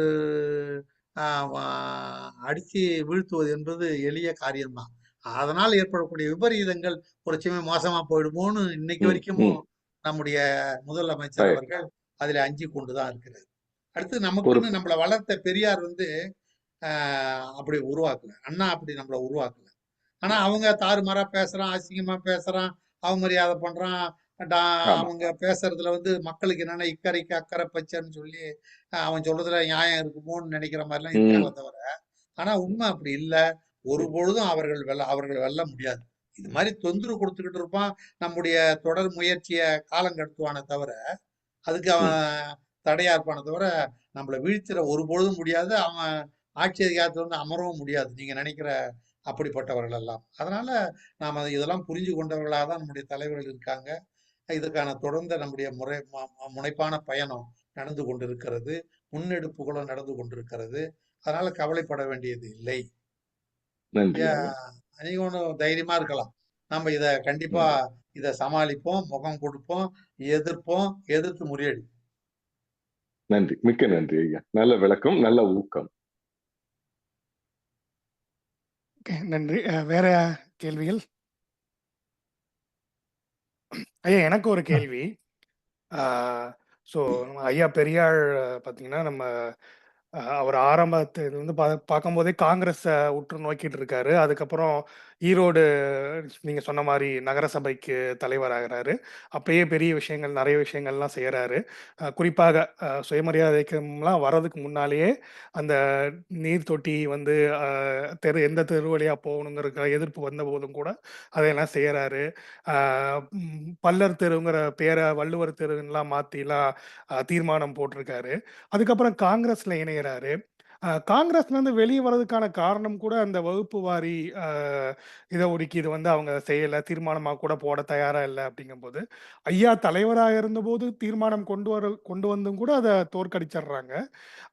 அடிச்சு வீழ்த்துவது என்பது எளிய காரியம்தான். அதனால் ஏற்படக்கூடிய விபரீதங்கள் ஒரு சின்ன மோசமா போயிடுமோன்னு இன்னைக்கு வரைக்கும் நம்முடைய முதலமைச்சர் அவர்கள் அதுல அஞ்சு கொண்டுதான் இருக்கிறார். அடுத்து நமக்குன்னு நம்மளை வளர்த்த பெரியார் அப்படி உருவாக்கல, அண்ணா அப்படி நம்மளை உருவாக்கல. ஆனா அவங்க தாறுமாறா பேசுறான், அசிங்கமா பேசுறான், அவமரியாதை பண்றான். அவங்க பேசுறதுல மக்களுக்கு என்னன்னா இக்கரைக்கு அக்கறை பச்சைன்னு சொல்லி அவன் சொல்றதுல நியாயம் இருக்குமோன்னு நினைக்கிற மாதிரி எல்லாம் இருக்காங்களே தவிர, ஆனா உண்மை அப்படி இல்லை. ஒரு பொழுதும் அவர்கள் வெல்ல முடியாது. இது மாதிரி தொந்தரவு கொடுத்துக்கிட்டு இருப்பான். நம்முடைய தொடர் முயற்சியை காலம் கடத்துவானே தவிர, அதுக்கு அவன் தடையா இருப்பானே தவிர, நம்மளை வீழ்த்திட ஒரு பொழுதும் முடியாது. அவன் ஆட்சி அதிகாரத்துல அமரவும் முடியாது, நீங்க நினைக்கிற அப்படிப்பட்டவர்கள் எல்லாம். அதனால நாம இதெல்லாம் புரிஞ்சு கொண்டவர்களாக தான் நம்முடைய தலைவர்கள் இருக்காங்க. இதற்கான தொடர்ந்த நம்முடைய முனைப்பான பயணம் நடந்து கொண்டிருக்கிறது, முன்னெடுப்புகளும் நடந்து கொண்டிருக்கிறது. அதனால கவலைப்பட வேண்டியது இல்லை. நீங்க ஒன்றும் தைரியமா இருக்கலாம். நம்ம இத கண்டிப்பா ம். இத சமாளிப்போம், முகம் கொடுப்போம், எதிர்ப்போம், எதிர்த்து முறியடிப்போம். நன்றி. மிக்க நன்றி ஐயா. நல்ல விளக்கம், நல்ல ஊக்கம். ஓகே, நன்றி. வேற கேள்விகள்? ஐயா, எனக்கு ஒரு கேள்வி. ஆ ஸோ ஐயா பெரியார் பார்த்தீங்கன்னா, நம்ம அவர் ஆரம்பத்திலிருந்து பார்க்கும்போதே காங்கிரஸ உற்று நோக்கிட்டு இருக்காரு. அதுக்கப்புறம் ஈரோடு நீங்க சொன்ன மாரி நகரசபைக்கு தலைவராகுறாரு. அப்பயே பெரிய விஷயங்கள், நெறைய விஷயங்கள்லாம் செய்றாரு. குறிப்பாக சுயமரியாதை இயக்கம்லாம் வர்றதுக்கு முன்னாலேயே அந்த நீர் தொட்டி வந்து எந்த தெரு வழியா போகணுங்கிற எதிர்ப்பு வந்தபோதும் கூட அதையெல்லாம் செய்றாரு. ஆ பல்லர் தெருங்கிற பேர வள்ளுவர் தெருன்னுலாம் மாத்திலாம் தீர்மானம் போட்டிருக்காரு. அதுக்கப்புறம் காங்கிரஸ்ல இணையறாரு. காங்கிரஸ்லேருந்து வெளிய வர்றதுக்கான காரணம் கூட அந்த வகுப்பு வாரி அ இட ஒதுக்கீடு வந்து அவங்க செய்யல. தீர்மானமா கூட போட தயாரா இல்ல அப்படிங்கும்போது, ஐயா தலைவரா இருந்தபோது தீர்மானம் கொண்டு வந்தும் கூட அத தோற்கடிச்சர்றாங்க.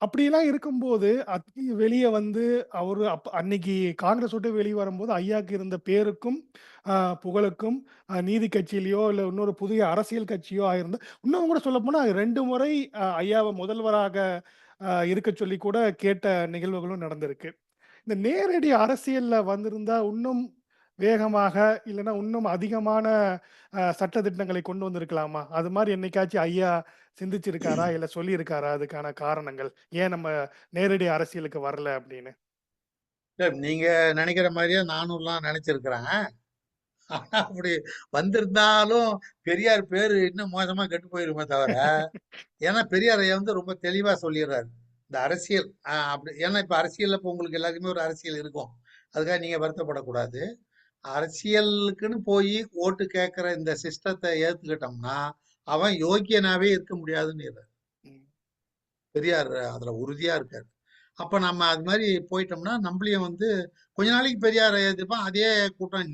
அப்படிலாம் இருக்கும்போது, வெளிய வந்து அவரு அன்னைக்கு காங்கிரஸ் விட்டு வெளிய வரும்போது, ஐயாக்கு இருந்த பேருக்கும், அ புகழுக்கும் நீதி கட்சியிலயோ, இல்ல இன்னொரு புதிய அரசியல் கட்சியோ ஆயிருந்தா இன்னும் கூட சொல்லப்போனா 2 முறை ஐயாவ முதல்வராக இருக்கச் சொல்லி கூட கேட்ட நிகழ்வுகளும் நடந்திருக்கு. இந்த நேரடி அரசியல்ல வந்திருந்தா, இன்னும் வேகமாக, இல்லன்னா இன்னும் அதிகமான சட்ட திட்டங்களை கொண்டு வந்திருக்கலாமா? அது மாரி என்னைக்காச்சும் ஐயா சிந்திச்சிருக்காரா? இல்ல சொல்லியிருக்காரா? அதுக்கான காரணங்கள். ஏன் நம்ம நேரடி அரசியலுக்கு வரல அப்படின்னு? நீங்க நினைக்கிற மாரியே நானும்லாம் நினைச்சிருக்கிறேன். ஆனா அப்படி வந்திருந்தாலும் பெரியார் பேரு இன்னும் மோசமா கெட்டு போயிருமே தவிர, ஏன்னா பெரியார் ஐயா வந்து ரொம்ப தெளிவா சொல்லிடுறாரு. இந்த அரசியல் அப்படி ஏன்னா இப்ப அரசியல்ல இப்ப உங்களுக்கு எல்லாருக்குமே ஒரு அரசியல் இருக்கும். அதுக்காக நீங்க வருத்தப்படக்கூடாது. அரசியலுக்குன்னு போய் ஓட்டு கேட்கிற இந்த சிஸ்டத்தை ஏத்துக்கிட்டோம்னா, அவன் யோக்கியனாவே இருக்க முடியாதுன்னு ம். பெரியார் அதுல உறுதியா இருக்காரு. அப்ப நம்ம அது மாரி போயிட்டோம்னா, நம்மளையும் வந்து கொஞ்ச நாளைக்கு பெரியார எதிர்ப்பான். அதே கூட்டம்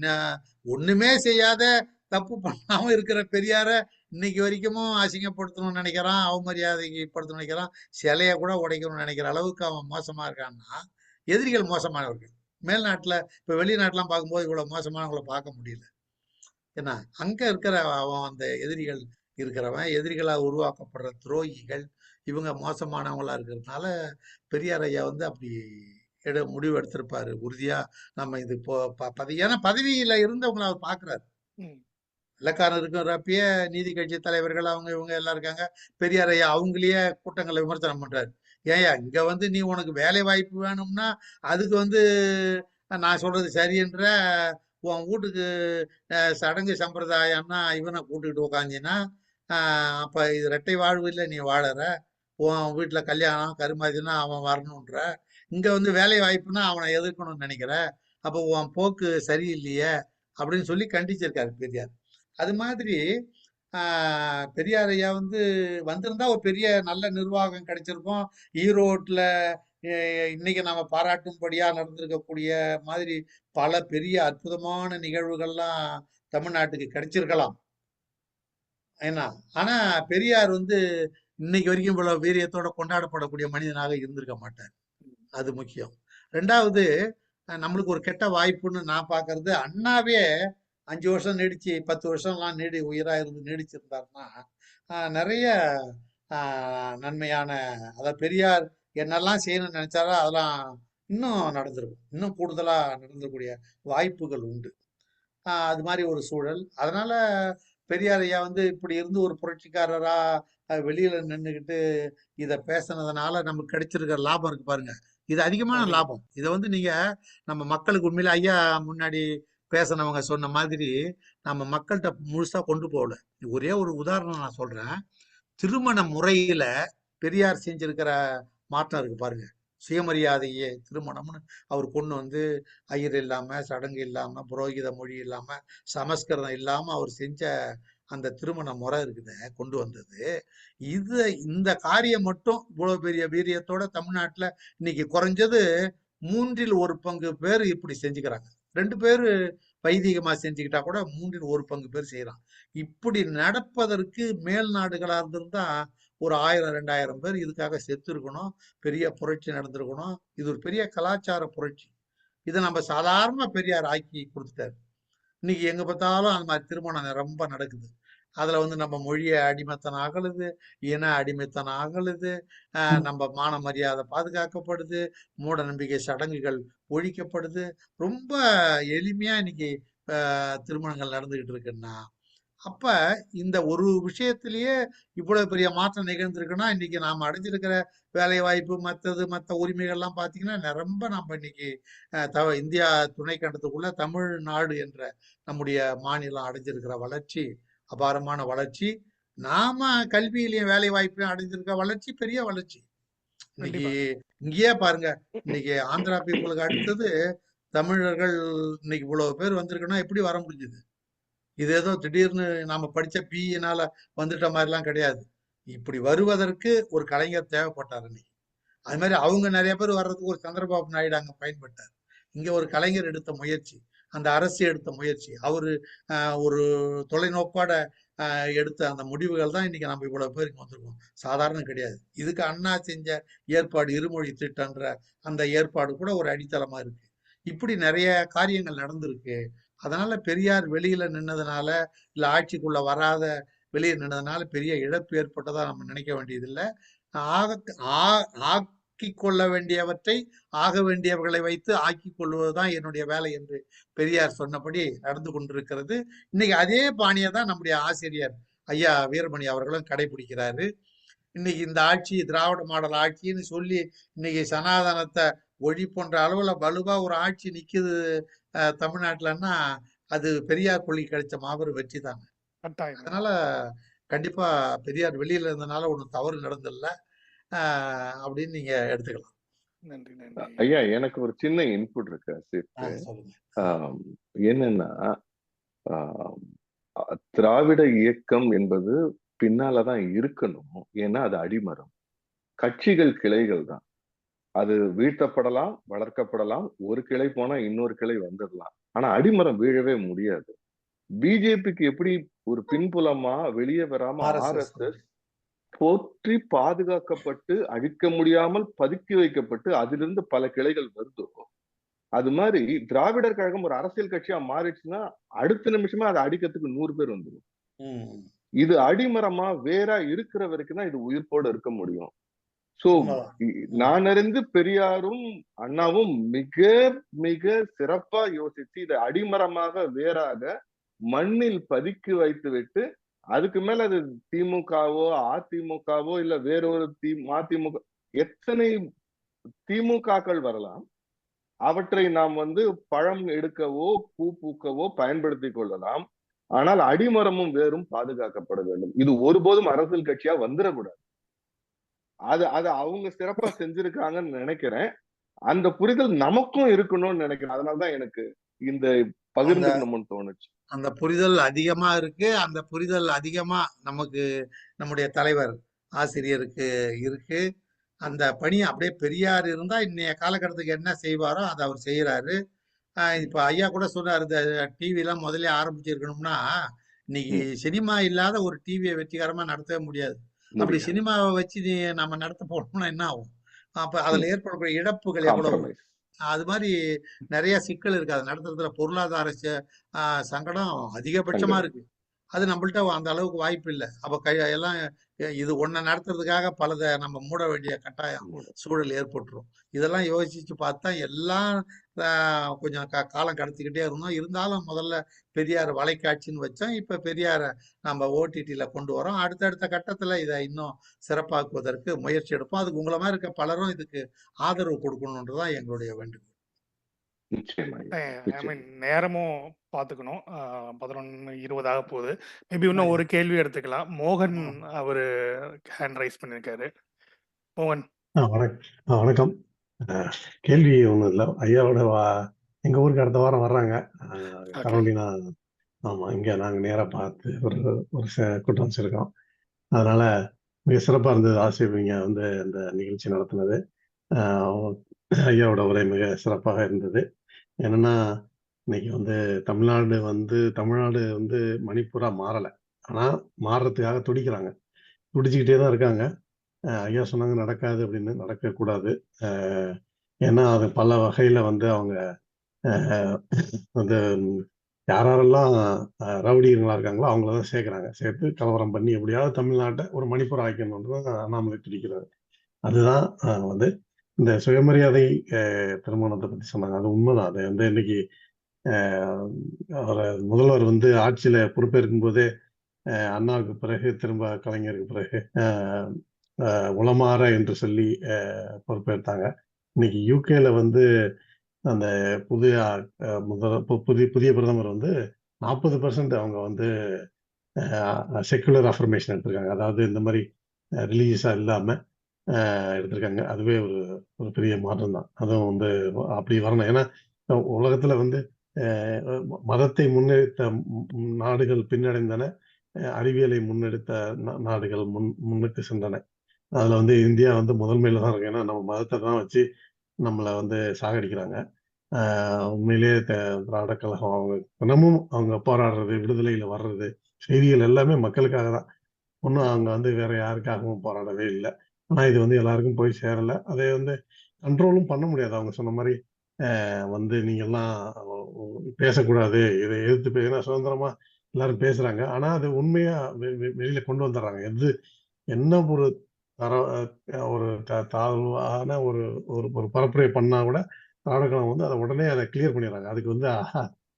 ஒண்ணுமே செய்யாத, தப்பு பண்ணாம இருக்கிற பெரியார இன்னைக்கு வரைக்கும் அசிங்கப்படுத்தணும்னு நெனைக்கிறான். அவமரியாதைக்கு படுத்தணும்னு நெனைக்கிறான். சிலைய கூட உடைக்கணும்னு நெனைக்கிற அளவுக்கு அவன் மோசமா இருக்கான்னா, எதிரிகள் மோசமானவர்கள். மேல்நாட்டுல இப்ப வெளிநாட்டுலாம் பார்க்கும்போது இவ்வளவு மோசமானவங்கள பார்க்க முடியல. ஏன்னா, அங்க இருக்கிற அவன் அந்த எதிரிகள் இருக்கிறவன், எதிரிகளா உருவாக்கப்படுற துரோகிகள், இவங்க மோசமானவங்களா இருக்கிறதுனால, பெரியார் ஐயா வந்து அப்படி முடிவு எடுத்திருப்பாரு. உறுதியா நம்ம இது இப்போ ஏன்னா பதவியில இருந்தவங்கள அவர் பார்க்கிறாரு. ம். வெள்ளைக்காரன் இருக்கிறப்பயே நீதி கட்சி தலைவர்கள் அவங்க இவங்க எல்லாம் இருக்காங்க. பெரியார் ஐயா அவங்களையே கூட்டங்களை விமர்சனம் பண்றாரு. ஏய்யா இங்க வந்து நீ உனக்கு வேலை வாய்ப்பு வேணும்னா, அதுக்கு வந்து நான் சொல்றது சரின்ற உன் வீட்டுக்கு சடங்கு சம்பிரதாயம்னா இவனை கூட்டுக்கிட்டு உக்காந்தின்னா, அப்ப இது இரட்டை வாழ்வு இல்ல நீ வாழற. உன் வீட்டுல கல்யாணம், கருமாதினா அவன் வரணுன்ற. இங்க வந்து வேலை வாய்ப்புனா அவனை எதிர்க்கணும்னு நினைக்கிற. அப்போ உன் போக்கு சரியில்லையே அப்படின்னு சொல்லி கண்டிச்சிருக்காரு பெரியார். அது மாதிரி பெரியார் ஐயா வந்து வந்திருந்தா ஒரு பெரிய நல்ல நிர்வாகம் கிடைச்சிருக்கும். ஈரோட்ல இன்னைக்கு நாம பாராட்டும்படியா நடந்திருக்கக்கூடிய மாதிரி பல பெரிய அற்புதமான நிகழ்வுகள்லாம் தமிழ்நாட்டுக்கு கிடைச்சிருக்கலாம். ஏன்னா ஆனா பெரியார் வந்து இன்னைக்கு வரைக்கும் இவ்வளவு வீரியத்தோட கொண்டாடப்படக்கூடிய மனிதனாக இருந்திருக்க மாட்டார். அது முக்கியம். 2வது நம்மளுக்கு ஒரு கெட்ட வாய்ப்புன்னு நான் பார்க்கறது, அண்ணாவே 5 வருஷம் நீடிச்சு 10 வருஷம்லாம் உயிரா இருந்து நீடிச்சிருந்தாருன்னா, நெறைய அ நன்மையான அதாவது பெரியார் என்னெல்லாம் செய்யணும்னு நெனைச்சாரோ, அதெல்லாம் இன்னும் நடந்திருக்கும். இன்னும் கூடுதலா நடந்திருக்கக்கூடிய வாய்ப்புகள் உண்டு. அது மாரி ஒரு சூழல். அதனால பெரியார் ஐயா வந்து இப்படி இருந்து ஒரு புரட்சிக்காரரா வெளியில நின்னுகிட்டு இத பேசுனதுனால நமக்கு கிடைச்சிருக்கிற லாபம் இருக்கு பாருங்க. இது அதிகமான அதிகம். லாபம். இத வந்து நீங்க நம்ம மக்களுக்கு உண்மையிலே ஐயா முன்னாடி பேசினவங்க சொன்ன மாதிரி நம்ம மக்கள்ட்ட முழுசா கொண்டு போகல. ஒரே ஒரு உதாரணம் நான் சொல்றேன். திருமண முறையில பெரியார் செஞ்சிருக்கிற மாற்றம் இருக்கு பாருங்க. சுயமரியாதையே திருமணம்னு அவர் கொண்டு வந்து ஐயர் இல்லாம, சடங்கு இல்லாம, புரோகித மொழி இல்லாம, சமஸ்கிருதம் இல்லாம அவர் செஞ்ச அந்த திருமண முறை இருக்குதே கொண்டு வந்தது. இது இந்த காரியம் மட்டும் இவ்வளவு பெரிய வீரியத்தோட தமிழ்நாட்டுல இன்னைக்கு குறைஞ்சது 3ல் 1 பங்கு பேர் இப்படி செஞ்சுக்கிறாங்க. 2 பேரு வைதீகமா செஞ்சுக்கிட்டா கூட 3ல் 1 பங்கு பேர் செய்யறான். இப்படி நடப்பதற்கு மேல் நாடுகளா இருந்திருந்தா ஒரு 1000, 2000 பேர் இதுக்காக செத்து இருக்கணும். பெரிய புரட்சி நடந்திருக்கணும். இது ஒரு பெரிய கலாச்சார புரட்சி. இதை நம்ம சாதாரண பெரியார் ஆக்கி கொடுத்துட்டாரு. இன்னைக்கு எங்க பார்த்தாலும் அந்த மாதிரி திருமணம் ரொம்ப நடக்குது. அதுல வந்து நம்ம மொழிய அடிமைத்தனம் ஆகலுது, இன அடிமைத்தனம் ஆகலுது, நம்ம மான மரியாதை பாதுகாக்கப்படுது, மூட நம்பிக்கை சடங்குகள் ஒழிக்கப்படுது. ரொம்ப எளிமையா இன்னைக்கு திருமணங்கள் நடந்துகிட்டு இருக்குன்னா, அப்ப இந்த ஒரு விஷயத்திலேயே இவ்வளவு பெரிய மாற்றம் நிகழ்ந்திருக்குன்னா, இன்னைக்கு நாம அடைஞ்சிருக்கிற வேலை வாய்ப்பு, மத்த உரிமைகள்லாம் பார்த்தீங்கன்னா, ரொம்ப நம்ம இன்னைக்கு இந்தியா துணைக்கண்டத்துக்குள்ள தமிழ்நாடு என்ற நம்முடைய மாநிலம் அடைஞ்சிருக்கிற வளர்ச்சி, அபாரமான வளர்ச்சி. நாம கல்வியிலையும் வேலை வாய்ப்பையும் அடைஞ்சிருக்க வளர்ச்சி பெரிய வளர்ச்சி. இன்னைக்கு கண்டிப்பாங்க. இங்கேயே பாருங்க, இன்னைக்கு ஆந்திரா பீப்புளுக்கு அடுத்தது தமிழர்கள் இன்னைக்கு இவ்வளவு பேர் வந்திருக்குன்னா எப்படி வர முடிஞ்சது? இது ஏதோ திடீர்னு நாம படிச்ச பிஇனால வந்துட்ட மாதிரிலாம் கிடையாது. இப்படி வருவதற்கு ஒரு கலைஞர் தேவைப்பட்டார் அன்னைக்கு. அது மாதிரி அவங்க நிறைய பேர் வர்றதுக்கு ஒரு சந்திரபாபு நாயுடு அங்க பயன்பட்டார். இங்க ஒரு கலைஞர் எடுத்த முயற்சி, அந்த அரசு எடுத்த முயற்சி, அவரு ஒரு தொலைநோக்கோட எடுத்த அந்த முடிவுகள் தான் இன்னைக்கு நம்ம இவ்வளவு பேர் இங்க வந்திருக்கோம். சாதாரணம் கிடையாது. இதுக்கு அண்ணா செஞ்ச ஏற்பாடு இருமொழி திட்டம்ன்ற அந்த ஏற்பாடு கூட ஒரு அடித்தளமா இருக்கு. இப்படி நிறைய காரியங்கள் நடந்திருக்கு. அதனால பெரியார் வெளியில நின்னதுனால, இல்ல ஆட்சிக்குள்ள வராத வெளியே நின்னதுனால பெரிய இழப்பு ஏற்பட்டதா நம்ம நினைக்க வேண்டியதில்லை. ஆக ஆக்கிக் கொள்ள வேண்டியவற்றை ஆக வேண்டியவர்களை வைத்து ஆக்கிக் கொள்வதுதான் என்னுடைய வேலை என்று பெரியார் சொன்னபடி நடந்து கொண்டிருக்கிறது. இன்னைக்கு அதே பாணியை தான் நம்முடைய ஆசிரியர் ஐயா வீரமணி அவர்களும் கடைபிடிக்கிறாரு. இன்னைக்கு இந்த ஆட்சி திராவிட மாடல் ஆட்சின்னு சொல்லி இன்னைக்கு சனாதனத்தை ஒழிப்புன்ற அளவுல வலுவா ஒரு ஆட்சி நிக்குது தமிழ்நாட்டுலன்னா, அது பெரியார் கொள்கை கிடைச்ச மாபெரும் வெற்றி தாங்க. கட்டாயம். அதனால கண்டிப்பா பெரியார் வெளியில இருந்தனால ஒண்ணும் தவறு நடந்தில்ல அப்படின்னு நீங்க எடுத்துக்கலாம். நன்றி, நன்றி. ஐயா, எனக்கு ஒரு சின்ன இன்புட் இருக்கு அசீஃப்க்கு. சொல்லுங்க. ஆம், என்னன்னா ஆம், திராவிட இயக்கம் என்பது பின்னாலதான் இருக்கணும். ஏன்னா அது அடிமரம். கட்சிகள் கிளைகள் தான். அது வீழ்த்தப்படலாம், வளர்க்கப்படலாம். ஒரு கிளை போனா இன்னொரு கிளை வந்துடலாம். ஆனா அடிமரம் வீழவே முடியாது. பிஜேபிக்கு எப்படி ஒரு பின்புலமா வெளியே வராம ஆர்எஸ்எஸ் போற்றி பாதுகாக்கப்பட்டு அழிக்க முடியாமல் பதுக்கி வைக்கப்பட்டு அதிலிருந்து பல கிளைகள் வருதோ, அது மாதிரி திராவிடர் கழகம் ஒரு அரசியல் கட்சியா மாறிடுச்சுன்னா அடுத்த நிமிஷமே அதை அடிக்கிறதுக்கு 100 பேர் வந்துடும். இது அடிமரமா வேறா இருக்கிற வரைக்கும் தான் இது உயிர்ப்போடு இருக்க முடியும். சோ நான் அறிந்து பெரியாரும் அண்ணாவும் மிக மிக சிறப்பா யோசிச்சு இதை அடிமரமாக வேறாக மண்ணில் பதுக்கி வைத்து விட்டு அதுக்கு மேல அது திமுகவோ அதிமுகவோ இல்ல வேறொரு மதிமுக எத்தனை திமுகக்கள் வரலாம். அவற்றை நாம் பழம் எடுக்கவோ பூ பூக்கவோ பயன்படுத்தி கொள்ளலாம். ஆனால் அடிமரமும் வேறும் பாதுகாக்கப்பட வேண்டும். இது ஒருபோதும் அரசியல் கட்சியா வந்துடக்கூடாது. அது அவங்க சிறப்பா செஞ்சிருக்காங்கன்னு நினைக்கிறேன். அந்த புரிதல் நமக்கும் இருக்கணும்னு நினைக்கிறேன். அதனாலதான் எனக்கு இந்த பகிர்ந்துக்கணும்னு தோணுச்சு. அந்த புரிதல் அதிகமா இருக்கு. அந்த புரிதல் அதிகமா நமக்கு நம்முடைய தலைவர் ஆசிரியருக்கு இருக்கு. அந்த பணி அப்படியே பெரியார் இருந்தா இன்னைய காலகட்டத்துக்கு என்ன செய்வாரோ அதை அவர் செய்யறாரு. இப்ப ஐயா கூட சொன்னார், இந்த டிவி எல்லாம் முதல்ல ஆரம்பிச்சிருக்கணும்னா இன்னைக்கு சினிமா இல்லாத ஒரு டிவியை வெற்றிகரமா நடத்தவே முடியாது. அப்படி சினிமாவை வச்சு நம்ம நடத்த போனோம்னா என்ன ஆகும்? அப்ப அதுல ஏற்படக்கூடிய இழப்புகள் எவ்வளவு? அது மாதிரி நிறைய சிக்கல் இருக்கு. அதை நடத்துறதுல பொருளாதார சங்கடம் அதிகபட்சமா இருக்கு. அது நம்மள்ட்ட அந்த அளவுக்கு வாய்ப்பு இல்லை. அப்ப எல்லாம் இது ஒன்ன நடத்துறதுக்காக பலதை நம்ம மூட வேண்டிய கட்டாயம் சூழல் ஏற்பட்டுரும். இதெல்லாம் யோசிச்சு பார்த்தா எல்லாம் கொஞ்சம் காலம் கடத்திக்கிட்டே இருந்தோம். இருந்தாலும் முதல்ல பெரியார் வலைக்காட்சின்னு வச்சோம். இப்ப பெரியார நம்ம ஓடிடியில கொண்டு வரோம். அடுத்தடுத்த கட்டத்துல இதை இன்னும் சிறப்பாக்குவதற்கு முயற்சி எடுப்போம். அதுக்கு உங்களை மாதிரி இருக்க பலரும் இதுக்கு ஆதரவு கொடுக்கணுன்றதுதான் எங்களுடைய வேண்டுகோள். நேரமும் பார்த்துக்கணும். 11:20 ஆக போகுது. மேபி இன்னும் ஒரு கேள்வி எடுத்துக்கலாம். மோகன் அவரு ஹேண்ட் ரைஸ் பண்ணியிருக்காரு. மோகன். வணக்கம். கேள்வி ஒன்றும் இல்லை. ஐயாவோட எங்க ஊருக்கு அடுத்த வாரம் வர்றாங்க. கரோண்டினா. ஆமா, இங்க நாங்க நேரா பார்த்து ஒரு கூட்டம் வச்சிருக்கோம். அதனால மிக சிறப்பா இருந்தது. ஆசிரியர் நீங்க அந்த நிகழ்ச்சி நடத்தினது. ஐயாவோட உரை மிக சிறப்பாக இருந்தது. என்னன்னா இன்னைக்கு தமிழ்நாடு மணிப்பூரா மாறலை. ஆனா மாறுறதுக்காக துடிக்கிறாங்க, துடிச்சுக்கிட்டே தான் இருக்காங்க. ஐயா சொன்னாங்க நடக்காது அப்படின்னு. நடக்கக்கூடாது. ஏன்னா அது பல வகையில அவங்க யாரெல்லாம் ரவுடிகளா இருக்காங்களோ அவங்கள தான் சேர்க்குறாங்க. சேர்த்து கலவரம் பண்ணி எப்படியாவது தமிழ்நாட்டை ஒரு மணிப்புரம் ஆக்கணும்னு தான் அண்ணாமலை துடிக்கிறாரு. அதுதான் வந்து இந்த சுயமரியாதை திருமணத்தை பத்தி சொன்னாங்க. அது உண்மைதான். அது வந்து இன்னைக்கு அவர் முதல்வர் வந்து ஆட்சியில பொறுப்பேற்கும் போதே அண்ணாவுக்கு பிறகு திரும்ப கலைஞருக்கு பிறகு உளமாற என்று சொல்லி பொறுப்பேற்றாங்க. இன்னைக்கு யூகேல வந்து அந்த புதிய புதிய பிரதமர் வந்து 40% அவங்க வந்து செக்குலர் அஃபர்மேஷன் எடுத்திருக்காங்க. அதாவது இந்த மாதிரி ரிலீஜியஸா இல்லாம எடுத்திருக்காங்க. அதுவே ஒரு ஒரு பெரிய மாற்றம் தான். அதுவும் வந்து அப்படி வரணும். ஏன்னா உலகத்துல வந்து மதத்தை முன்னெடுத்த நாடுகள் பின்னடைந்தன. அறிவியலை முன்னெடுத்த நாடுகள் முன்னுக்கு சென்றன. அதுல வந்து இந்தியா வந்து முதன்மையில தான் இருக்கு. ஏன்னா நம்ம மதத்தை தான் வச்சு நம்மளை வந்து சாகடிக்கிறாங்க. உண்மையிலேயே திராவிட கழகம் அவங்க தினமும் அவங்க போராடுறது, விடுதலையில வர்றது, செய்திகள் எல்லாமே மக்களுக்காக தான். ஒன்றும் அவங்க வந்து வேற யாருக்காகவும் போராடவே இல்லை. ஆனா இது வந்து எல்லாருக்கும் போய் சேரல. அதை வந்து கண்ட்ரோலும் பண்ண முடியாது. அவங்க சொன்ன மாதிரி வந்து நீங்கெல்லாம் பேசக்கூடாது, இதை எதிர்த்து ஏன்னா சுதந்திரமா எல்லாரும் பேசுறாங்க. ஆனா அது உண்மையா வெளியில கொண்டு வந்துடுறாங்க. என்ன ஒரு ஒரு தாழ்வான ஒரு ஒரு ஒரு பரப்புரை பண்ணா கூட திராவிட வந்து அதை உடனே அதை கிளியர் பண்ணிடுறாங்க. அதுக்கு வந்து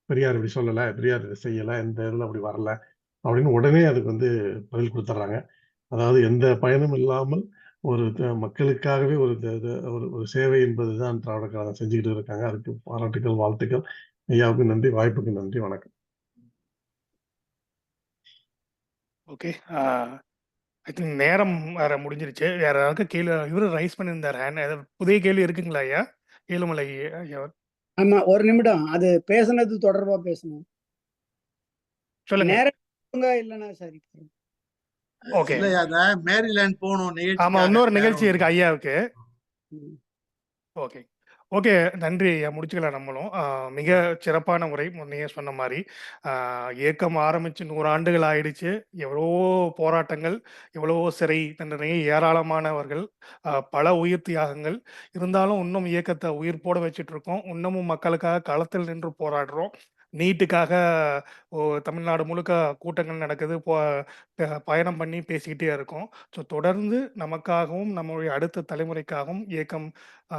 பெரியார் இப்படி சொல்லல, பெரியார் இதை செய்யல, இந்த இதுல அப்படி வரல அப்படின்னு உடனே அதுக்கு வந்து பதில் கொடுத்துட்றாங்க. அதாவது எந்த பயனும் இல்லாமல் ஒரு மக்களுக்காகவே ஒரு ஒரு ஒரு சேவை என்பதுதான் திராவிட கழகம் செஞ்சுக்கிட்டு இருக்காங்க. அதுக்கு பாராட்டுகள், வாழ்த்துக்கள். ஐயாவுக்கு நன்றி, வாய்ப்புக்கு நன்றி, வணக்கம். ஓகே. ஐ திங்க் நேரம் வேற முடிஞ்சிருச்சு. வேற யாராவது கேள்வி இவரு ரைஸ் பண்ணியிருந்தாரு ஹேண்ட். புதிய கேள்வி இருக்குங்களா ஐயா? ஏழுமலை ஐயா ஆமா, ஒரு நிமிடம். அது பேசுனது தொடர்பா பேசணும். சொல்லுங்க. நேரம் இல்லைன்னா சரி. ஓகே. இல்லையா, அந்த மேரிலேண்ட் போகணும் ஆமா, நிகழ்ச்சிக்காக. இன்னொரு வேற நிகழ்ச்சி ஒண்ணும் இருக்கு ஐயாவுக்கு. ம். ஓகே. ஓகே. நன்றி ஐயா. முடிச்சுக்கலாம் நம்மளும். மிக சிறப்பான உரை. முன்னையே சொன்ன மாரி. இயக்கம் ஆரம்பிச்சு 100 ஆண்டுகள் ஆயிடுச்சு. எவ்வளவோ போராட்டங்கள், எவ்வளவோ சிறை தண்டனை, ஏராளமானவர்கள், பல உயிர் தியாகங்கள். இருந்தாலும் இன்னும் இயக்கத்த உயிர்ப்போட வச்சுட்ருக்கோம். இன்னமும் மக்களுக்காக களத்தில் நின்று போராடுறோம். நீட்டுக்காக தமிழ்நாடு முழுக்க கூட்டங்கள் நடக்குது. பயணம் பண்ணி பேசிக்கிட்டே இருக்கோம். ஸோ தொடர்ந்து நமக்காகவும், நம்முடைய அடுத்த தலைமுறைக்காகவும் இயக்கம் அ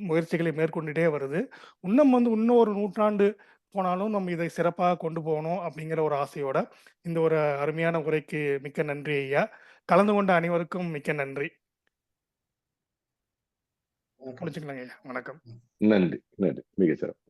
முயற்சிகளை மேற்கொண்டுட்டே வருது. இன்னும் ஒரு 100 போனாலும் நம்ம இதை சிறப்பாக கொண்டு போகணும் அப்படிங்கிற ஒரு ஆசையோட, இந்த ஒரு அருமையான உரைக்கு மிக்க நன்றி ஐயா. கலந்து கொண்ட அனைவருக்கும் மிக்க நன்றி. வணக்கம். முடிச்சுக்கலாங்க ஐயா. வணக்கம். நன்றி, நன்றி. மிக சிறப்பு.